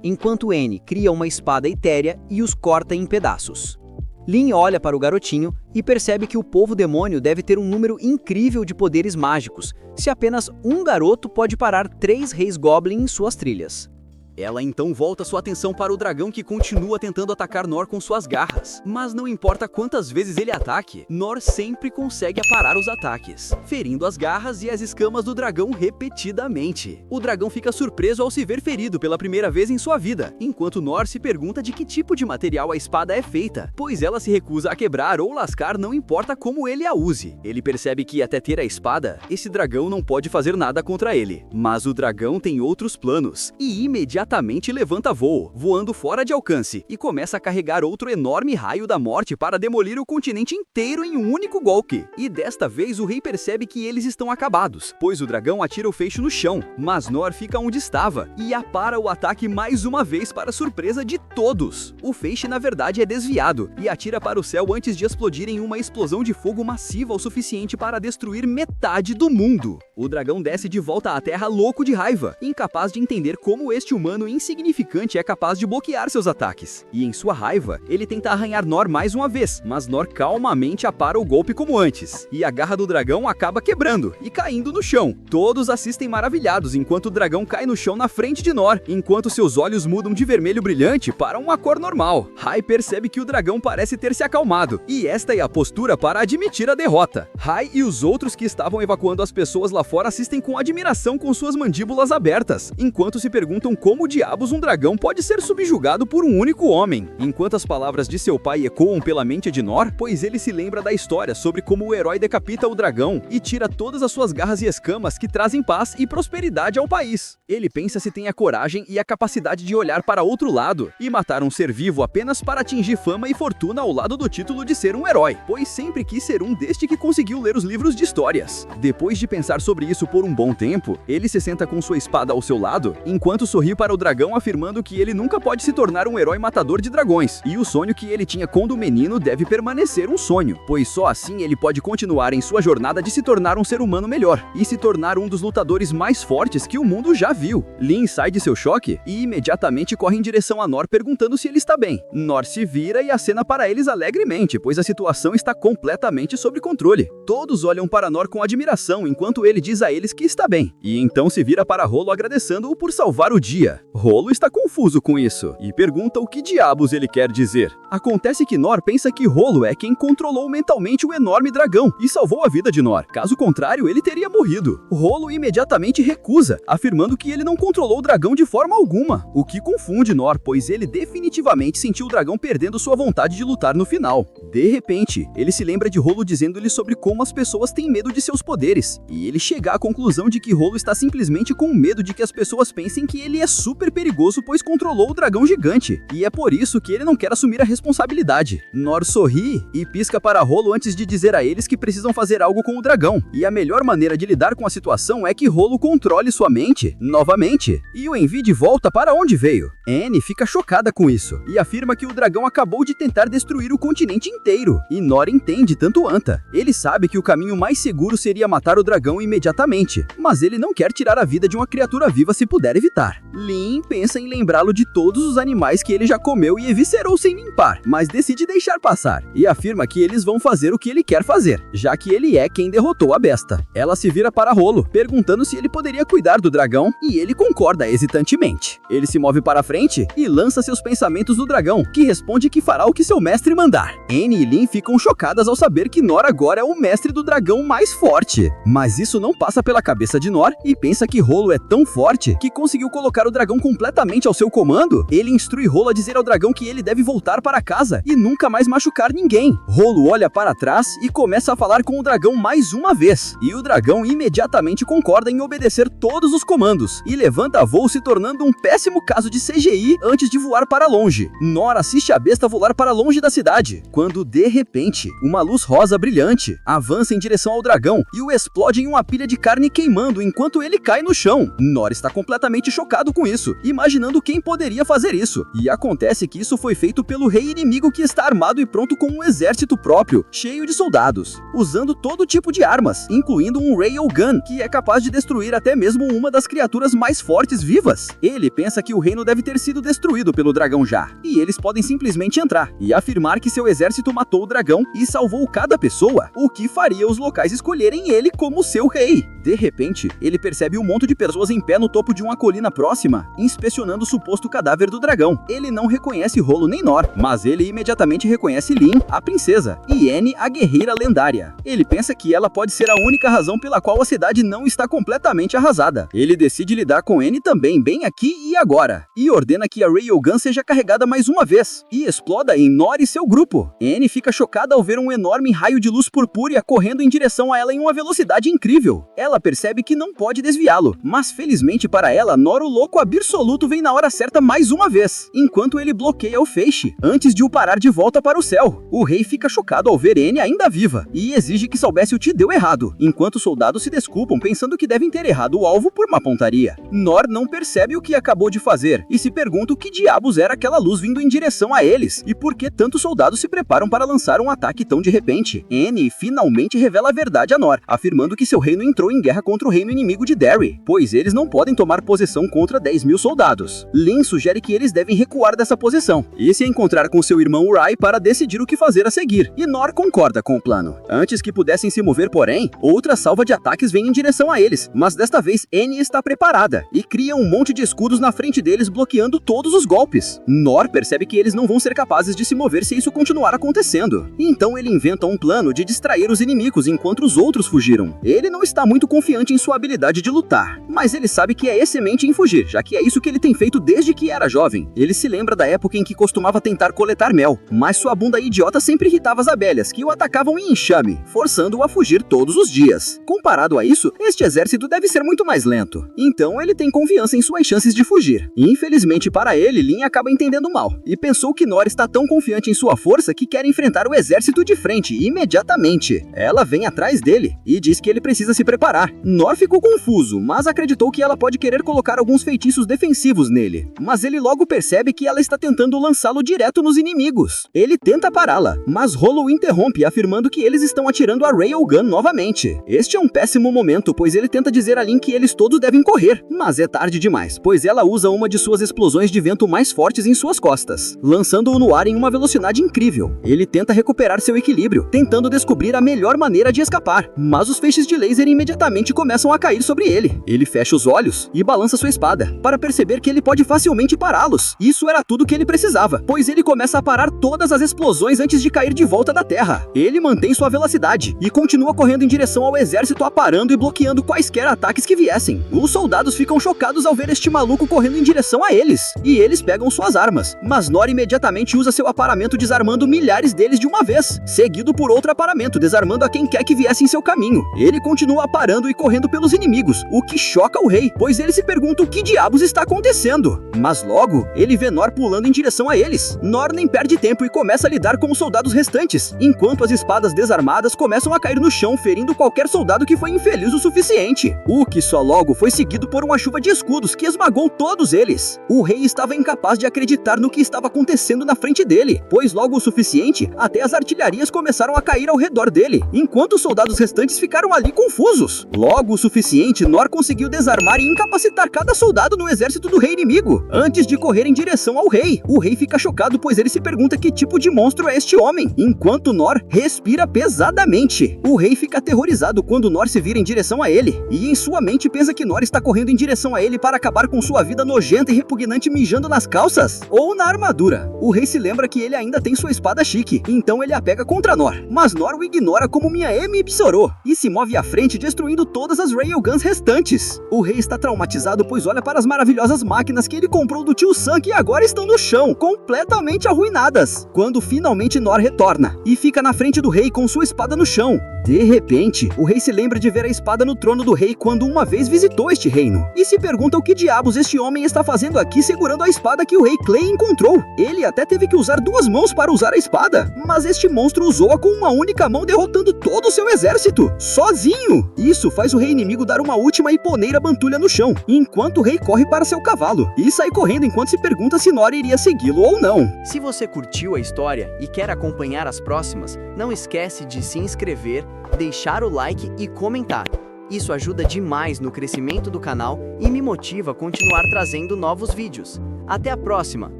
enquanto N cria uma espada etérea e os corta em pedaços. Lin olha para o garotinho e percebe que o povo demônio deve ter um número incrível de poderes mágicos, se apenas um garoto pode parar 3 reis Goblin em suas trilhas. Ela então volta sua atenção para o dragão que continua tentando atacar Nor com suas garras. Mas não importa quantas vezes ele ataque, Nor sempre consegue aparar os ataques, ferindo as garras e as escamas do dragão repetidamente. O dragão fica surpreso ao se ver ferido pela primeira vez em sua vida, enquanto Nor se pergunta de que tipo de material a espada é feita, pois ela se recusa a quebrar ou lascar não importa como ele a use. Ele percebe que até ter a espada, esse dragão não pode fazer nada contra ele. Mas o dragão tem outros planos, e imediatamente levanta voo, voando fora de alcance, e começa a carregar outro enorme raio da morte para demolir o continente inteiro em um único golpe. E desta vez o rei percebe que eles estão acabados, pois o dragão atira o feixe no chão, mas Nor fica onde estava e apara o ataque mais uma vez para surpresa de todos. O feixe na verdade é desviado e atira para o céu antes de explodir em uma explosão de fogo massiva o suficiente para destruir metade do mundo. O dragão desce de volta à terra louco de raiva, incapaz de entender como este humano insignificante é capaz de bloquear seus ataques. E em sua raiva, ele tenta arranhar Nor mais uma vez, mas Nor calmamente apara o golpe como antes, e a garra do dragão acaba quebrando e caindo no chão. Todos assistem maravilhados enquanto o dragão cai no chão na frente de Nor, enquanto seus olhos mudam de vermelho brilhante para uma cor normal. Hai percebe que o dragão parece ter se acalmado, e esta é a postura para admitir a derrota. Hai e os outros que estavam evacuando as pessoas lá fora assistem com admiração com suas mandíbulas abertas, enquanto se perguntam como como diabos um dragão pode ser subjugado por um único homem? Enquanto as palavras de seu pai ecoam pela mente de Nor, pois ele se lembra da história sobre como o herói decapita o dragão e tira todas as suas garras e escamas que trazem paz e prosperidade ao país. Ele pensa se tem a coragem e a capacidade de olhar para outro lado e matar um ser vivo apenas para atingir fama e fortuna ao lado do título de ser um herói, pois sempre quis ser um desde que conseguiu ler os livros de histórias. Depois de pensar sobre isso por um bom tempo, ele se senta com sua espada ao seu lado, enquanto sorri para o dragão afirmando que ele nunca pode se tornar um herói matador de dragões, e o sonho que ele tinha quando menino deve permanecer um sonho, pois só assim ele pode continuar em sua jornada de se tornar um ser humano melhor, e se tornar um dos lutadores mais fortes que o mundo já viu. Lin sai de seu choque e imediatamente corre em direção a Nor perguntando se ele está bem. Nor se vira e acena para eles alegremente, pois a situação está completamente sob controle. Todos olham para Nor com admiração enquanto ele diz a eles que está bem, e então se vira para Rolo agradecendo-o por salvar o dia. Rolo está confuso com isso e pergunta o que diabos ele quer dizer. Acontece que Nor pensa que Rolo é quem controlou mentalmente o enorme dragão e salvou a vida de Nor. Caso contrário, ele teria morrido. Rolo imediatamente recusa, afirmando que ele não controlou o dragão de forma alguma, o que confunde Nor, pois ele definitivamente sentiu o dragão perdendo sua vontade de lutar no final. De repente, ele se lembra de Rolo dizendo-lhe sobre como as pessoas têm medo de seus poderes, e ele chega à conclusão de que Rolo está simplesmente com medo de que as pessoas pensem que ele é super perigoso pois controlou o dragão gigante, e é por isso que ele não quer assumir a responsabilidade. Nor sorri e pisca para Rolo antes de dizer a eles que precisam fazer algo com o dragão, e a melhor maneira de lidar com a situação é que Rolo controle sua mente, novamente, e o envie de volta para onde veio. Anne fica chocada com isso, e afirma que o dragão acabou de tentar destruir o continente inteiro, e Nor entende tanto Anta. Ele sabe que o caminho mais seguro seria matar o dragão imediatamente, mas ele não quer tirar a vida de uma criatura viva se puder evitar. Lin pensa em lembrá-lo de todos os animais que ele já comeu e eviscerou sem limpar, mas decide deixar passar, e afirma que eles vão fazer o que ele quer fazer, já que ele é quem derrotou a besta. Ela se vira para Rolo, perguntando se ele poderia cuidar do dragão, e ele concorda hesitantemente. Ele se move para frente e lança seus pensamentos no dragão, que responde que fará o que seu mestre mandar. Anne e Lin ficam chocadas ao saber que Nor agora é o mestre do dragão mais forte, mas isso não passa pela cabeça de Nor, e pensa que Rolo é tão forte que conseguiu colocar o dragão completamente ao seu comando. Ele instrui Rolo a dizer ao dragão que ele deve voltar para casa e nunca mais machucar ninguém. Rolo olha para trás e começa a falar com o dragão mais uma vez, e o dragão imediatamente concorda em obedecer todos os comandos, e levanta voo se tornando um péssimo caso de CGI antes de voar para longe. Nor assiste a besta voar para longe da cidade, quando de repente, uma luz rosa brilhante avança em direção ao dragão e o explode em uma pilha de carne queimando enquanto ele cai no chão. Nor está completamente chocado com isso, imaginando quem poderia fazer isso, e acontece que isso foi feito pelo rei inimigo que está armado e pronto com um exército próprio, cheio de soldados, usando todo tipo de armas, incluindo um Railgun, que é capaz de destruir até mesmo uma das criaturas mais fortes vivas. Ele pensa que o reino deve ter sido destruído pelo dragão já, e eles podem simplesmente entrar e afirmar que seu exército matou o dragão e salvou cada pessoa, o que faria os locais escolherem ele como seu rei. De repente, ele percebe um monte de pessoas em pé no topo de uma colina próxima, inspecionando o suposto cadáver do dragão. Ele não reconhece Rolo nem Nor, mas ele imediatamente reconhece Lin, a princesa, e Anne, a guerreira lendária. Ele pensa que ela pode ser a única razão pela qual a cidade não está completamente arrasada. Ele decide lidar com Anne também bem aqui e agora, e ordena que a Railgun seja carregada mais uma vez, e exploda em Nor e seu grupo. Anne fica chocada ao ver um enorme raio de luz purpúrea correndo em direção a ela em uma velocidade incrível. Ela percebe que não pode desviá-lo, mas felizmente para ela, Nor, o louco absoluto, vem na hora certa mais uma vez, enquanto ele bloqueia o feixe, antes de o parar de volta para o céu. O rei fica chocado ao ver Anne ainda viva, e exige que soubesse o que deu errado, enquanto os soldados se desculpam pensando que devem ter errado o alvo por uma pontaria. Nor não percebe o que acabou de fazer, e se pergunta o que diabos era aquela luz vindo em direção a eles, e por que tantos soldados se preparam para lançar um ataque tão de repente. Anne finalmente revela a verdade a Nor, afirmando que seu reino entrou em guerra contra o reino inimigo de Derry, pois eles não podem tomar posição contra 10.000 soldados. Lin sugere que eles devem recuar dessa posição, e se encontrar com seu irmão Rai para decidir o que fazer a seguir, e Nor concorda com o plano. Antes que pudessem se mover, porém, outra salva de ataques vem em direção a eles, mas desta vez Anne está preparada, e cria um monte de escudos na frente deles bloqueando todos os golpes. Nor percebe que eles não vão ser capazes de se mover se isso continuar acontecendo, então ele inventa um plano de distrair os inimigos enquanto os outros fugiram. Ele não está muito confiante em sua habilidade de lutar, mas ele sabe que é excelente em fugir, já que que é isso que ele tem feito desde que era jovem. Ele se lembra da época em que costumava tentar coletar mel, mas sua bunda idiota sempre irritava as abelhas, que o atacavam em enxame, forçando-o a fugir todos os dias. Comparado a isso, este exército deve ser muito mais lento. Então ele tem confiança em suas chances de fugir. Infelizmente para ele, Lin acaba entendendo mal, e pensou que Nor está tão confiante em sua força que quer enfrentar o exército de frente imediatamente. Ela vem atrás dele e diz que ele precisa se preparar. Nor ficou confuso, mas acreditou que ela pode querer colocar alguns feitiços defensivos nele. Mas ele logo percebe que ela está tentando lançá-lo direto nos inimigos. Ele tenta pará-la, mas Hollow interrompe, afirmando que eles estão atirando a Railgun novamente. Este é um péssimo momento, pois ele tenta dizer a Lin que eles todos devem correr, mas é tarde demais, pois ela usa uma de suas explosões de vento mais fortes em suas costas, lançando-o no ar em uma velocidade incrível. Ele tenta recuperar seu equilíbrio, tentando descobrir a melhor maneira de escapar, mas os feixes de laser imediatamente começam a cair sobre ele. Ele fecha os olhos e balança sua espada, para perceber que ele pode facilmente pará-los. Isso era tudo que ele precisava, pois ele começa a parar todas as explosões antes de cair de volta da terra. Ele mantém sua velocidade e continua correndo em direção ao exército, aparando e bloqueando quaisquer ataques que viessem. Os soldados ficam chocados ao ver este maluco correndo em direção a eles, e eles pegam suas armas, mas Nor imediatamente usa seu aparamento, desarmando milhares deles de uma vez, seguido por outro aparamento, desarmando a quem quer que viesse em seu caminho. Ele continua parando e correndo pelos inimigos, o que choca o rei, pois ele se pergunta o que diabos está acontecendo. Mas logo, ele vê Nor pulando em direção a eles. Nor nem perde tempo e começa a lidar com os soldados restantes, enquanto as espadas desarmadas começam a cair no chão, ferindo qualquer soldado que foi infeliz o suficiente. O que só logo foi seguido por uma chuva de escudos que esmagou todos eles. O rei estava incapaz de acreditar no que estava acontecendo na frente dele, pois logo o suficiente, até as artilharias começaram a cair ao redor dele, enquanto os soldados restantes ficaram ali confusos. Logo o suficiente, Nor conseguiu desarmar e incapacitar cada soldado no exército do rei inimigo, antes de correr em direção ao rei. O rei fica chocado, pois ele se pergunta que tipo de monstro é este homem, enquanto Nor respira pesadamente. O rei fica aterrorizado quando Nor se vira em direção a ele, e em sua mente pensa que Nor está correndo em direção a ele para acabar com sua vida nojenta e repugnante, mijando nas calças ou na armadura. O rei se lembra que ele ainda tem sua espada chique, então ele a pega contra Nor, mas Nor o ignora como Miyaemi Psorô e se move à frente, destruindo todas as Railguns restantes. O rei está traumatizado, pois olha para as maravilhosas máquinas que ele comprou do tio Sam, que agora estão no chão, completamente arruinadas, quando finalmente Nor retorna e fica na frente do rei com sua espada no chão. De repente, o rei se lembra de ver a espada no trono do rei quando uma vez visitou este reino, e se pergunta o que diabos este homem está fazendo aqui segurando a espada que o rei Clay encontrou. Ele até teve que usar duas mãos para usar a espada, mas este monstro usou-a com uma única mão, derrotando todo o seu exército, sozinho. Isso faz o rei inimigo dar uma última e poneira bantulha no chão, enquanto o rei corre para seu cavalo, e sai correndo enquanto se pergunta se Nor iria segui-lo ou não. Se você curtiu a história e quer acompanhar as próximas, não esquece de se inscrever, deixar o like e comentar. Isso ajuda demais no crescimento do canal e me motiva a continuar trazendo novos vídeos. Até a próxima.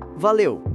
Valeu!